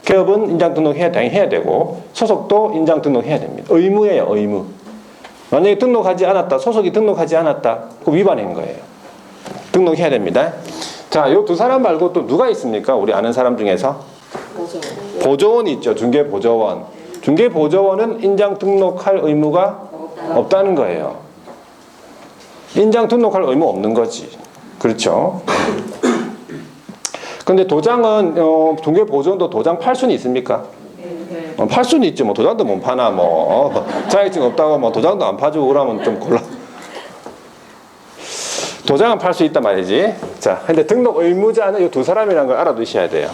개업은 인장 등록 당연히 해야 되고, 소속도 인장 등록 해야 됩니다. 의무예요, 의무. 만약에 등록하지 않았다, 소속이 등록하지 않았다, 그럼 위반인 거예요. 등록해야 됩니다. 자, 요 두 사람 말고 또 누가 있습니까? 우리 아는 사람 중에서? 보조원이 있죠. 중개보조원. 중개보조원은 인장 등록할 의무가 없다는 거예요. 인장 등록할 의무 없는 거지. 그렇죠? 근데 도장은 중개보조원도 도장 팔 수는 있습니까? 팔 수는 있죠. 뭐 도장도 못 파나 뭐 자격증 없다고 뭐 도장도 안 파주고 그러면 좀 곤란. 도장은 팔 수 있단 말이지. 자, 근데 등록 의무자는 이 두 사람이라는 걸 알아두셔야 돼요.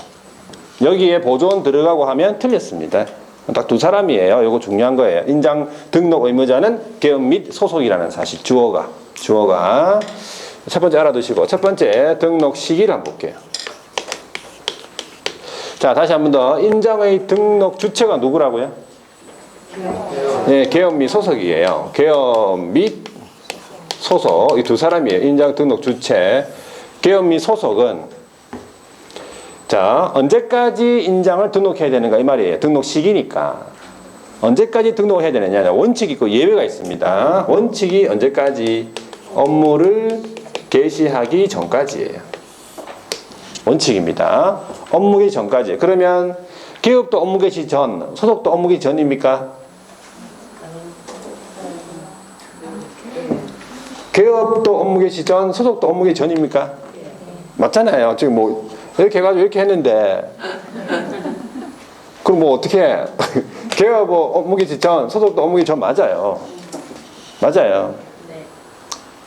여기에 보조원 들어가고 하면 틀렸습니다. 딱 두 사람이에요. 이거 중요한 거예요. 인장 등록 의무자는 개업 및 소속이라는 사실. 주어가 첫 번째 알아두시고, 첫 번째 등록 시기를 한번 볼게요. 자, 다시 한 번 더. 인장의 등록 주체가 누구라고요? 네, 개업 및 소속이에요. 개업 및 소속, 이 두 사람이에요. 인장 등록 주체. 개업 및 소속은, 자, 언제까지 인장을 등록해야 되는가 이 말이에요. 등록 시기니까. 언제까지 등록을 해야 되느냐. 원칙이 있고 예외가 있습니다. 원칙이 언제까지? 업무를 개시하기 전까지예요. 원칙입니다. 업무 개시 전까지. 그러면 개업도 업무 개시 전, 소속도 업무 개시 전입니까? 개업도 업무 개시 전, 소속도 업무 개시 전입니까? 맞잖아요. 지금 뭐 이렇게 해가지고 이렇게 했는데, 그럼 뭐 어떻게 해? 개업 업무 개시 전, 소속도 업무 개시 전 맞아요. 맞아요.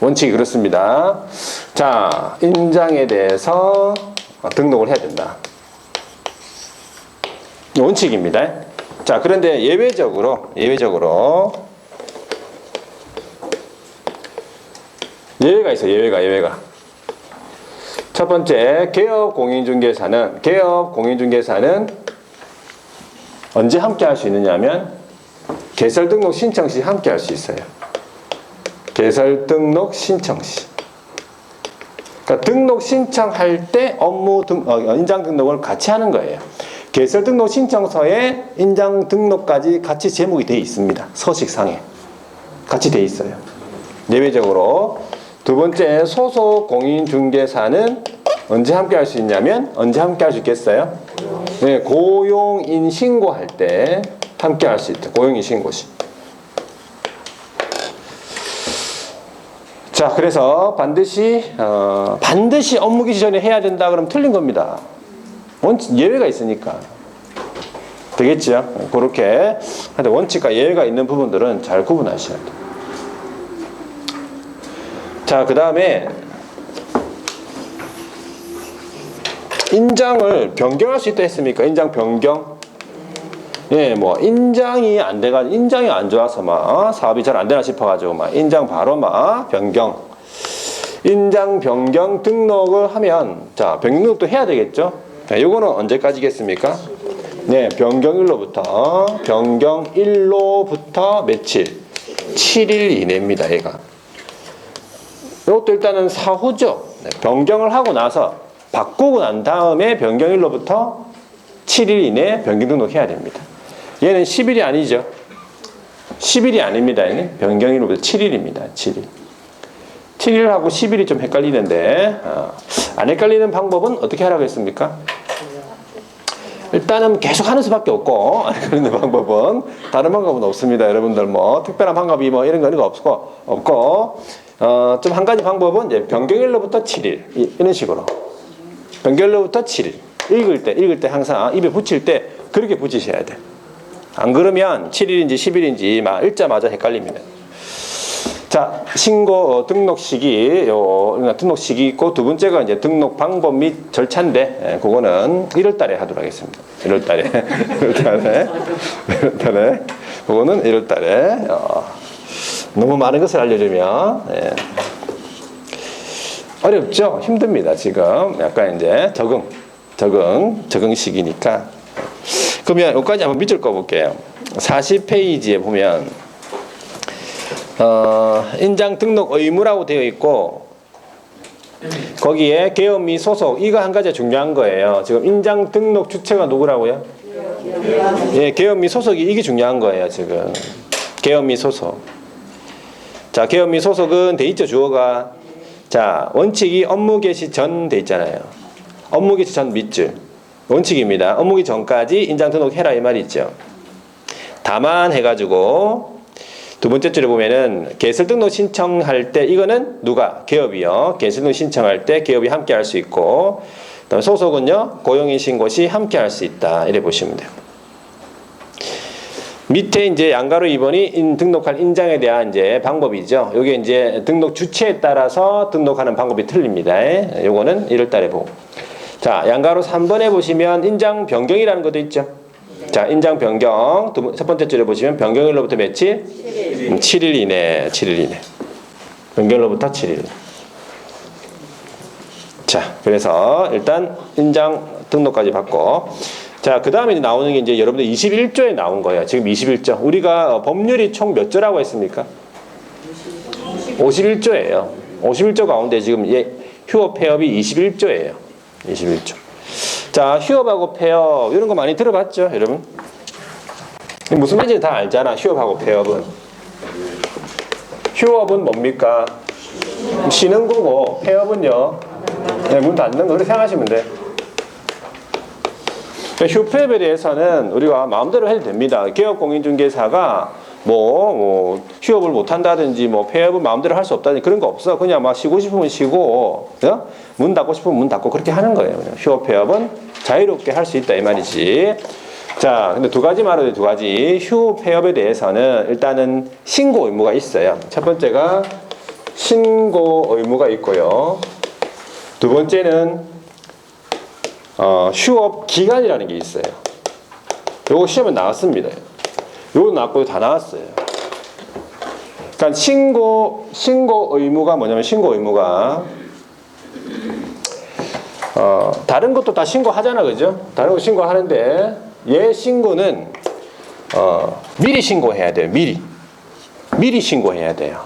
원칙이 그렇습니다. 자, 인장에 대해서 등록을 해야 된다. 원칙입니다. 자, 그런데 예외적으로 예외가 있어요. 예외가. 첫 번째, 개업 공인중개사는 언제 함께 할 수 있느냐면 개설 등록 신청 시 함께 할 수 있어요. 개설 등록 신청 시. 그러니까 등록 신청할 때 인장 등록을 같이 하는 거예요. 개설 등록 신청서에 인장 등록까지 같이 제목이 되어 있습니다. 서식상에 같이 되어 있어요. 예외적으로. 두 번째, 소속 공인중개사는 언제 함께 할 수 있냐면, 언제 함께 할 수 있겠어요? 네, 고용인 신고할 때 함께 할 수 있다. 고용인 신고 시. 자, 그래서 반드시 업무 개시 전에 해야 된다 그러면 틀린 겁니다. 예외가 있으니까. 되겠죠? 그렇게. 근데 원칙과 예외가 있는 부분들은 잘 구분하셔야 돼요. 자, 그 다음에 인장을 변경할 수 있다 했습니까? 인장 변경. 예, 뭐 인장이 안 돼가지고, 인장이 안 좋아서 막 사업이 잘 안 되나 싶어가지고 막 인장 바로 막 변경. 인장 변경 등록을 하면, 자, 변경도 해야 되겠죠? 자, 요거는 언제까지겠습니까? 네, 변경일로부터 며칠? 7일 이내입니다, 얘가. 이것도 일단은 사후죠. 네, 변경을 하고 나서 바꾸고 난 다음에 변경일로부터 7일 이내에 변경 등록해야 됩니다. 얘는 10일이 아니죠. 10일이 아닙니다. 얘는 변경일로부터 7일입니다. 7일. 7일하고 10일이 좀 헷갈리는데, 안 헷갈리는 방법은 어떻게 하라고 했습니까? 일단은 계속 하는 수밖에 없고, 안 헷갈리는 방법은 다른 방법은 없습니다. 여러분들 뭐 특별한 방법이 뭐 이런 거 없고, 좀 한 가지 방법은 이제 변경일로부터 7일 이런 식으로. 변경일로부터 7일. 읽을 때 항상 입에 붙일 때 그렇게 붙이셔야 돼. 안 그러면 7일인지 10일인지 막 읽자마자 헷갈립니다. 자, 신고 등록 시기, 등록 시기 있고, 두 번째가 이제 등록 방법 및 절차인데, 그거는 1월 달에 하도록 하겠습니다. 1월 달에. 그거는 1월 달에. 너무 많은 것을 알려주면 예. 어렵죠? 힘듭니다. 지금 약간 이제 적응 시기니까. 그러면 여기까지 한번 밑줄 꺼볼게요. 40페이지에 보면 인장 등록 의무라고 되어 있고 거기에 개업 및 소속 이거 한 가지 중요한 거예요. 지금 인장 등록 주체가 누구라고요? 예, 개업 및 소속이 이게 중요한 거예요. 지금 개업 및 소속. 자, 개업 및 소속은 돼 있죠. 주어가. 자, 원칙이 업무 개시 전 돼 있잖아요. 업무 개시 전 밑줄 원칙입니다. 업무 개시 전까지 인장 등록해라 이 말이 있죠. 다만 해가지고 두 번째 줄에 보면은 개설 등록 신청할 때 이거는 누가? 개업이요. 개설 등록 신청할 때 개업이 함께 할 수 있고 그다음에 소속은요. 고용인 신고 시 함께 할 수 있다. 이래 보시면 돼요. 밑에 이제 양가로 2번이 등록할 인장에 대한 이제 방법이죠. 요게 이제 등록 주체에 따라서 등록하는 방법이 틀립니다. 요거는 1월 달에 보고. 자, 양가로 3번에 보시면 인장 변경이라는 것도 있죠. 자, 인장 변경. 첫 번째 줄에 보시면 변경일로부터 며칠? 7일 이내. 7일 이내. 변경일로부터 7일. 자, 그래서 일단 인장 등록까지 받고. 자, 그 다음에 나오는 게 이제 여러분들 21조에 나온 거예요. 지금 21조. 우리가 법률이 총 몇 조라고 했습니까? 51조예요. 51조 가운데 지금 휴업 폐업이 21조예요. 21조. 자, 휴업하고 폐업 이런 거 많이 들어봤죠, 여러분? 무슨 말인지 다 알잖아. 휴업하고 폐업은. 휴업은 뭡니까? 쉬는 거고 폐업은요. 네, 문 닫는 거 그렇게 생각하시면 돼. 휴폐업에 대해서는 우리가 마음대로 해도 됩니다. 개업공인중개사가 휴업을 못 한다든지 폐업을 마음대로 할 수 없다든지 그런 거 없어. 그냥 막 쉬고 싶으면 쉬고, 문 닫고 싶으면 문 닫고 그렇게 하는 거예요. 그냥 휴업 폐업은 자유롭게 할 수 있다 이 말이지. 자, 근데 두 가지 말하는데 두 가지. 휴폐업에 대해서는 일단은 신고 의무가 있어요. 첫 번째가 신고 의무가 있고요. 두 번째는 휴업 기간이라는 게 있어요. 요거 시험에 나왔습니다. 요거 나왔고 다 나왔어요. 그러니까 신고 의무가 뭐냐면 신고 의무가 다른 것도 다 신고하잖아, 그죠? 다른 거 신고하는데 얘 신고는 미리 신고해야 돼요. 미리 신고해야 돼요.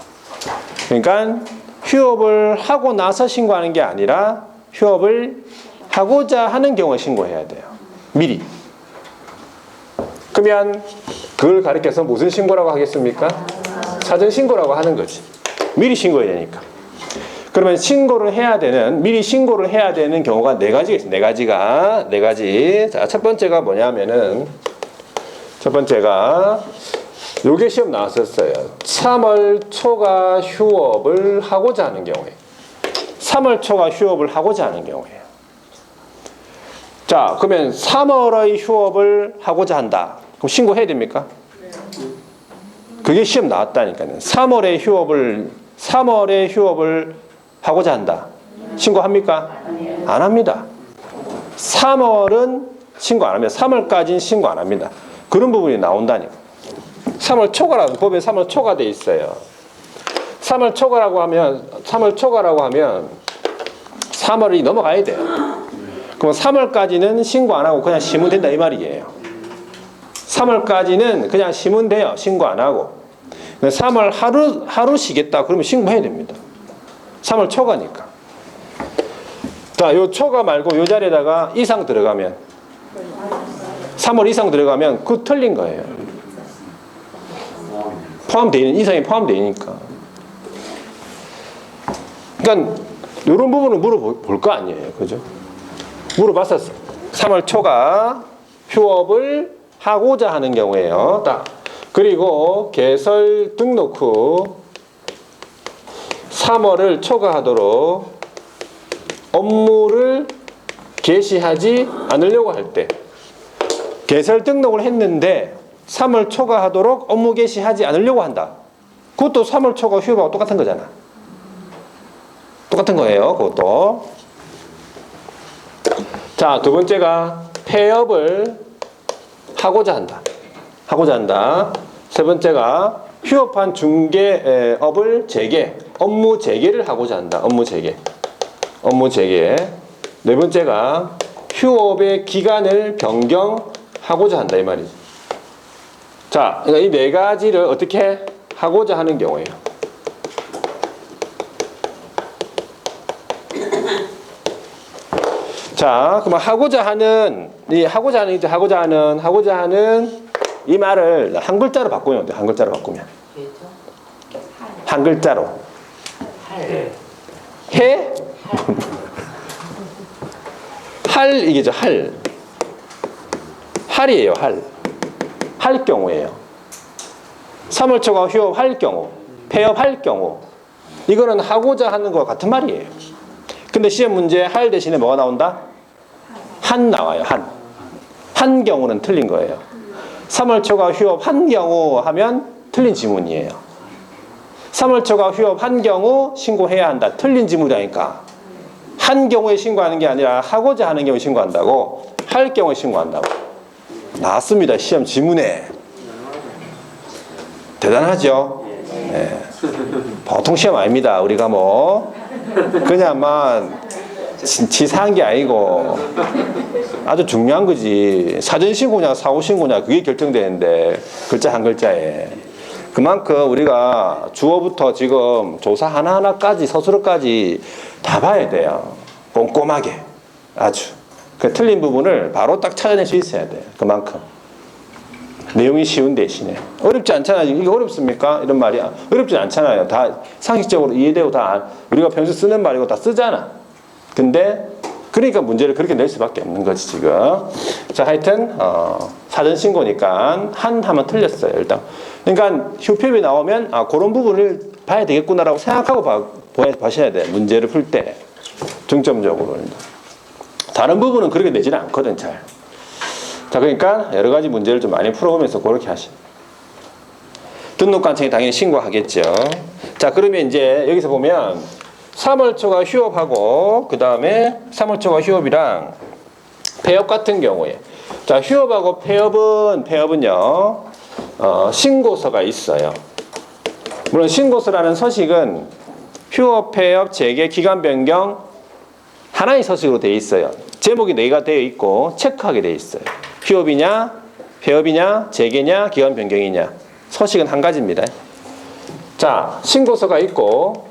그러니까 휴업을 하고 나서 신고하는 게 아니라 휴업을 하고자 하는 경우에 신고해야 돼요. 미리. 그러면 그걸 가리켜서 무슨 신고라고 하겠습니까? 사전 신고라고 하는 거지. 미리 신고해야 되니까. 그러면 미리 신고를 해야 되는 경우가 네 가지가 있어요. 네 가지. 자, 첫 번째가 뭐냐면은, 요게 시험 나왔었어요. 3월 초가 휴업을 하고자 하는 경우에. 3월 초가 휴업을 하고자 하는 경우에요. 자, 그러면 3월의 휴업을 하고자 한다. 그럼 신고해야 됩니까? 그게 시험 나왔다니까요. 3월에 휴업을 하고자 한다. 신고합니까? 안 합니다. 3월은 신고 안 합니다. 3월까지는 신고 안 합니다. 그런 부분이 나온다니까. 3월 초과라고, 법에 3월 초과 돼 있어요. 3월 초과라고 하면 3월이 넘어가야 돼요. 그럼 3월까지는 신고 안 하고 그냥 쉬면 된다 이 말이에요. 3월까지는 그냥 쉬면 돼요. 신고 안 하고. 3월 하루 쉬겠다 그러면 신고해야 됩니다. 3월 초과니까. 자, 요 초과 말고 요 자리에다가 이상 들어가면 3월 이상 들어가면 그거 틀린 거예요. 이상이 포함되어 있으니까. 그러니까 이런 부분을 물어볼 거 아니에요. 그죠? 물어봤었어. 3월 초가 휴업을 하고자 하는 경우에요. 그리고 개설 등록 후 3월을 초과하도록 업무를 개시하지 않으려고 할 때, 개설 등록을 했는데 3월 초과하도록 업무 개시하지 않으려고 한다. 그것도 3월 초과 휴업하고 똑같은 거잖아. 똑같은 거예요. 그것도. 자, 두 번째가 폐업을 하고자 한다. 세 번째가 휴업한 중개업을 재개, 업무 재개를 하고자 한다. 업무 재개. 업무 재개. 네 번째가 휴업의 기간을 변경하고자 한다 이 말이죠. 자, 그러니까 이 네 가지를 어떻게 하고자 하는 경우예요. 자, 그러면 하고자 하는 이 말을 한 글자로 바꾸면 어때요? 한 글자로 바꾸면. 한 글자로. 해? 할 이게죠. 할. 할이에요. 할. 할 경우예요. 3월 초과 휴업할 경우, 폐업할 경우. 이거는 하고자 하는 것과 같은 말이에요. 근데 시험 문제에 할 대신에 뭐가 나온다? 한 나와요. 한 경우는 틀린 거예요. 3월 초과 휴업 한 경우 하면 틀린 지문이에요. 3월 초과 휴업 한 경우 신고해야 한다. 틀린 지문이라니까. 한 경우에 신고하는 게 아니라 하고자 하는 경우에 신고한다고. 할 경우에 신고한다고. 나왔습니다. 시험 지문에. 대단하죠? 네. 보통 시험 아닙니다. 우리가 뭐 그냥만 치사한 게 아니고 아주 중요한 거지. 사전 신고냐 사후 신고냐 그게 결정되는데 글자 한 글자에. 그만큼 우리가 주어부터 지금 조사 하나하나까지 서술어까지 다 봐야 돼요. 꼼꼼하게. 아주. 그 틀린 부분을 바로 딱 찾아낼 수 있어야 돼요. 그만큼. 내용이 쉬운 대신에. 어렵지 않잖아요. 이게 어렵습니까? 이런 말이 어렵지 않잖아요. 다 상식적으로 이해되고 다 우리가 평소 쓰는 말이고 다 쓰잖아. 근데 그러니까 문제를 그렇게 낼 수밖에 없는 거지 지금. 자, 하여튼 사전 신고니까 한 하면 틀렸어요. 일단. 그러니까 휴표이 나오면 그런 부분을 봐야 되겠구나라고 생각하고 봐셔야 돼. 문제를 풀 때 중점적으로. 다른 부분은 그렇게 내지는 않거든 잘. 자, 그러니까 여러 가지 문제를 좀 많이 풀어보면서 그렇게 하시죠. 등록관청에 당연히 신고하겠죠. 자, 그러면 이제 여기서 보면 3월 초과 휴업하고 그 다음에 3월 초과 휴업이랑 폐업 같은 경우에 자, 휴업하고 폐업은요 신고서가 있어요. 물론 신고서라는 서식은 휴업, 폐업, 재개, 기간 변경 하나의 서식으로 되어 있어요. 제목이 4개가 되어 있고 체크하게 되어 있어요. 휴업이냐, 폐업이냐, 재개냐, 기간 변경이냐. 서식은 한 가지입니다. 자, 신고서가 있고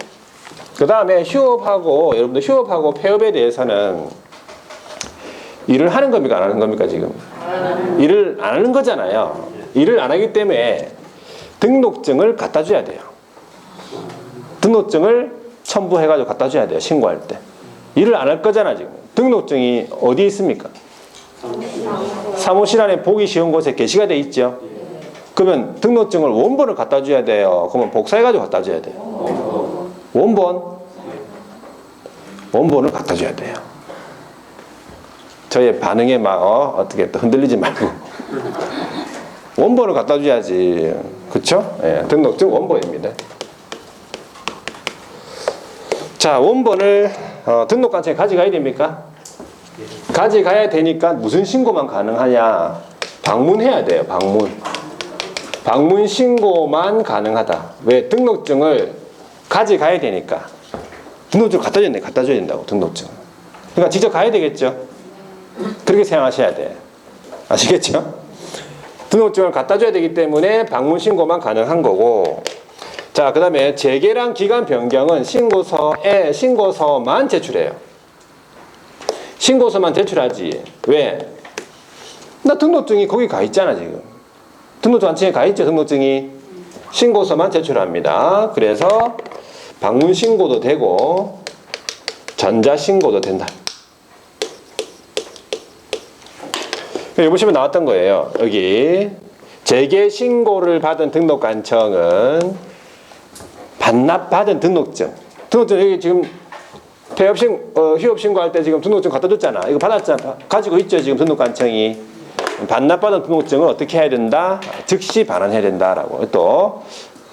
그 다음에 여러분들 휴업하고 폐업에 대해서는 일을 하는 겁니까? 안 하는 겁니까? 지금? 일을 안 하는 거잖아요. 일을 안 하기 때문에 등록증을 갖다 줘야 돼요. 등록증을 첨부해가지고 갖다 줘야 돼요. 신고할 때. 일을 안 할 거잖아 지금. 등록증이 어디에 있습니까? 사무실 안에 보기 쉬운 곳에 게시가 돼 있죠. 그러면 등록증을 원본을 갖다 줘야 돼요. 그러면 복사해가지고 갖다 줘야 돼요. 원본을 갖다 줘야 돼요. 저의 반응에 막 어떻게 또 흔들리지 말고 원본을 갖다 줘야지. 그쵸? 예, 등록증 원본입니다. 자, 원본을 등록관청에 가져가야 됩니까? 가져가야 되니까 무슨 신고만 가능하냐? 방문해야 돼요. 방문 신고만 가능하다. 왜? 등록증을 가져가야 되니까. 등록증 갖다 줘야 된다고. 등록증. 그러니까 직접 가야 되겠죠. 그렇게 생각하셔야 돼. 아시겠죠? 등록증을 갖다 줘야 되기 때문에 방문 신고만 가능한 거고. 자, 그 다음에 재개랑 기간 변경은 신고서만 제출해요. 신고서만 제출하지. 왜? 나 등록증이 거기 가 있잖아 지금. 등록관청에 가 있죠. 등록증이. 신고서만 제출합니다. 그래서 방문 신고도 되고 전자 신고도 된다. 여기 보시면 나왔던 거예요. 여기 재개 신고를 받은 등록관청은 반납받은 등록증. 등록증 여기 지금 휴업 신고할 때 지금 등록증 갖다 줬잖아. 이거 받았잖아. 가지고 있죠. 지금 등록관청이. 반납받은 등록증을 어떻게 해야 된다? 즉시 반환해야 된다라고. 또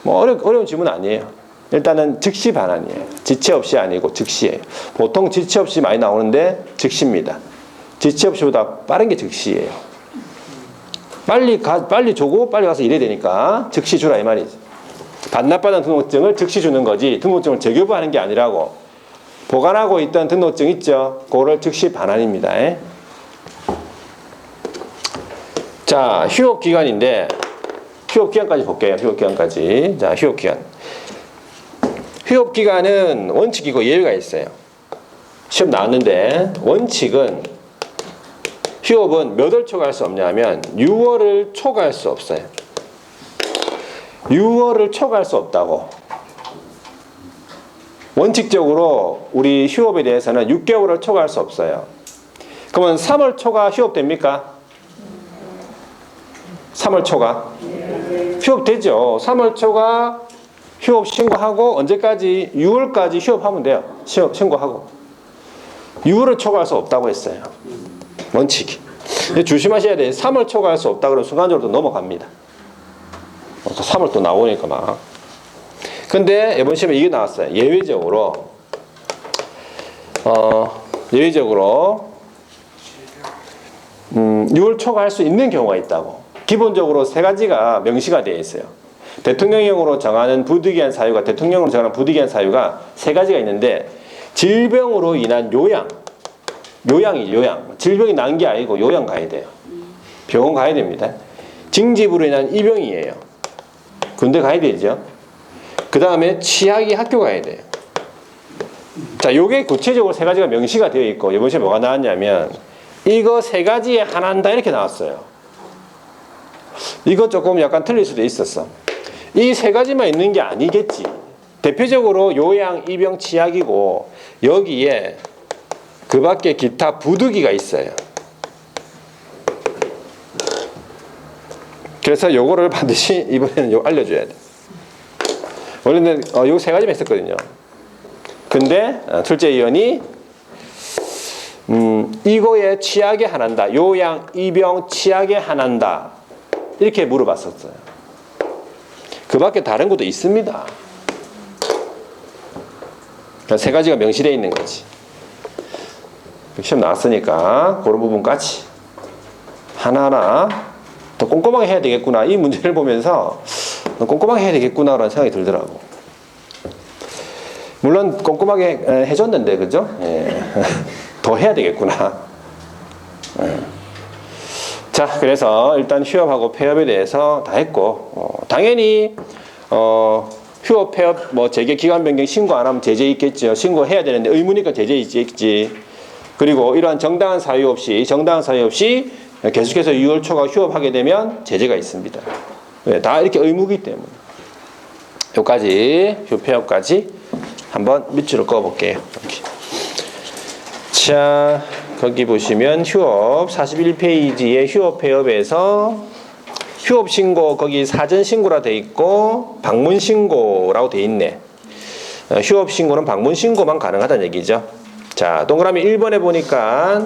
뭐 어려운 질문 아니에요. 일단은 즉시 반환이에요. 지체 없이 아니고 즉시예요. 보통 지체 없이 많이 나오는데 즉시입니다. 지체 없이보다 빠른 게 즉시예요. 빨리 주고 빨리 가서 일해야 되니까 즉시 주라 이 말이지. 반납받은 등록증을 즉시 주는 거지 등록증을 재교부하는 게 아니라고. 보관하고 있던 등록증 있죠? 그거를 즉시 반환입니다. 자, 휴업기간인데 휴업기간까지 볼게요. 휴업기간까지. 자, 휴업기간. 휴업기간은 원칙이고 예외가 있어요. 시험 나왔는데 원칙은 휴업은 몇 월 초과할 수 없냐 하면 6월을 초과할 수 없어요. 6월을 초과할 수 없다고. 원칙적으로 우리 휴업에 대해서는 6개월을 초과할 수 없어요. 그러면 3월 초과 휴업 됩니까? 3월 초과? 휴업 되죠. 3월 초과 휴업 신고하고 언제까지? 6월까지 휴업하면 돼요. 신고하고. 6월을 초과할 수 없다고 했어요. 원칙이. 근데 조심하셔야 돼요. 3월 초과할 수 없다 그러면 순간적으로 또 넘어갑니다. 3월 또 나오니까 막. 근데 이번 시험에 이게 나왔어요. 예외적으로 6월 초과할 수 있는 경우가 있다고. 기본적으로 세 가지가 명시가 되어 있어요. 대통령령으로 정하는 부득이한 사유가 대통령으로 정하는 부득이한 사유가 세 가지가 있는데 질병으로 인한 요양. 질병이 난 게 아니고 요양 가야 돼요. 병원 가야 됩니다. 징집으로 인한 입영이에요. 군대 가야 되죠. 그 다음에 취약이 학교 가야 돼요. 자, 요게 구체적으로 세 가지가 명시가 되어 있고 이번 시험에 뭐가 나왔냐면 이거 세 가지에 하나다 이렇게 나왔어요. 이거 조금 약간 틀릴 수도 있었어. 이 세 가지만 있는 게 아니겠지. 대표적으로 요양, 입영, 취약이고 여기에 그 밖에 기타 부득이가 있어요. 그래서 요거를 반드시 이번에는 요 알려줘야 돼. 원래는 요 세 가지만 했었거든요. 근데 출제위원이 이거에 취약에 한한다. 요양, 입영, 취약에 한한다. 이렇게 물어봤었어요. 그 밖에 다른 것도 있습니다. 세 가지가 명시되어 있는 거지. 시험 나왔으니까 그런 부분까지 하나하나 더 꼼꼼하게 해야 되겠구나. 이 문제를 보면서 꼼꼼하게 해야 되겠구나라는 생각이 들더라고. 물론 꼼꼼하게 해줬는데 그죠? 예. 더 해야 되겠구나. 예. 자, 그래서 일단 휴업하고 폐업에 대해서 다 했고 당연히 휴업, 폐업, 뭐 재개 기간 변경 신고 안 하면 제재 있겠죠. 신고해야 되는데 의무니까 제재 있겠지. 그리고 이러한 정당한 사유 없이 계속해서 6월 초과 휴업하게 되면 제재가 있습니다. 네, 다 이렇게 의무이기 때문에. 여기까지 휴업, 폐업까지 한번 밑줄을 그어볼게요. 이렇게. 자, 거기 보시면 휴업 41페이지에 휴업, 폐업에서 휴업 신고 거기 사전 신고라 돼 있고 방문 신고라고 돼 있네. 휴업 신고는 방문 신고만 가능하다는 얘기죠. 자, 동그라미 1번에 보니까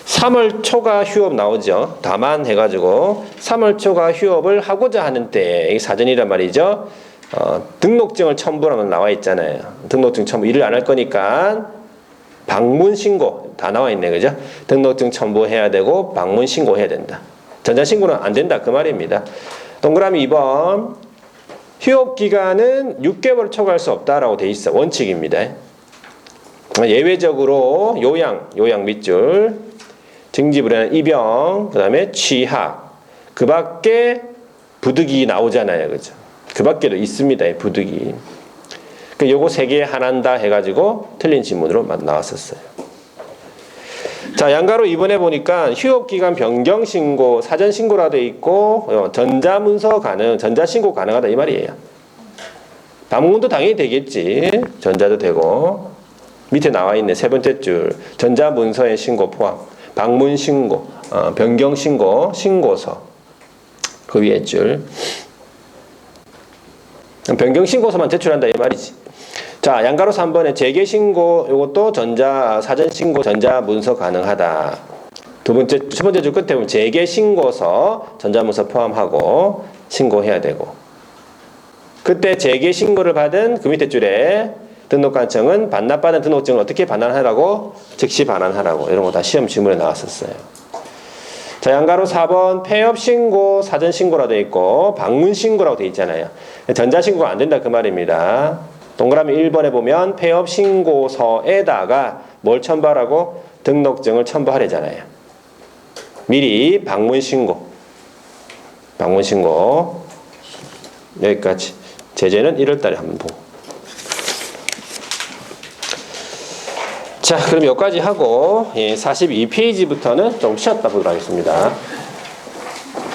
3월 초과 휴업 나오죠. 다만 해가지고 3월 초과 휴업을 하고자 하는 때 이 사전이란 말이죠. 등록증을 첨부하면 나와 있잖아요. 등록증 첨부 일을 안 할 거니까 방문 신고 다 나와 있네, 그죠? 등록증 첨부해야 되고 방문 신고해야 된다. 전자신고는 안 된다 그 말입니다. 동그라미 2번 휴업 기간은 6개월 초과할 수 없다라고 돼 있어. 원칙입니다. 예외적으로 요양 밑줄, 징집으로 인한 입영, 그 다음에 취학, 그 밖에 부득이 나오잖아요, 그죠? 그 밖에도 있습니다, 부득이. 그 요거 세 개 하나다 해가지고 틀린 지문으로 나왔었어요. 자, 양가로 이번에 보니까 휴업기간 변경 신고, 사전 신고라 돼 있고 전자문서 전자신고 가능하다 이 말이에요. 방문도 당연히 되겠지. 전자도 되고 밑에 나와 있네 세 번째 줄 전자문서의 신고 포함, 방문 신고, 변경 신고, 신고서 그 위에 줄 변경 신고서만 제출한다 이 말이지. 자, 양가로 3번에 재개 신고 이것도 사전 신고 전자 문서 가능하다. 첫 번째 줄 끝에 보면 재개 신고서 전자 문서 포함하고 신고해야 되고. 그때 재개 신고를 받은 그 밑에 줄에 등록관청은 반납받은 등록증을 어떻게 반환하라고? 즉시 반환하라고. 이런 거 다 시험 지문에 나왔었어요. 자, 양가로 4번 폐업 신고, 사전 신고라고 되어 있고 방문 신고라고 되어 있잖아요. 전자 신고가 안 된다 그 말입니다. 동그라미 1번에 보면 폐업 신고서에다가 뭘 첨부하라고? 등록증을 첨부하래잖아요. 미리 방문 신고. 방문 신고. 여기까지. 제재는 1월 달에 한번 보고. 자, 그럼 여기까지 하고 42페이지부터는 좀 쉬었다 보도록 하겠습니다.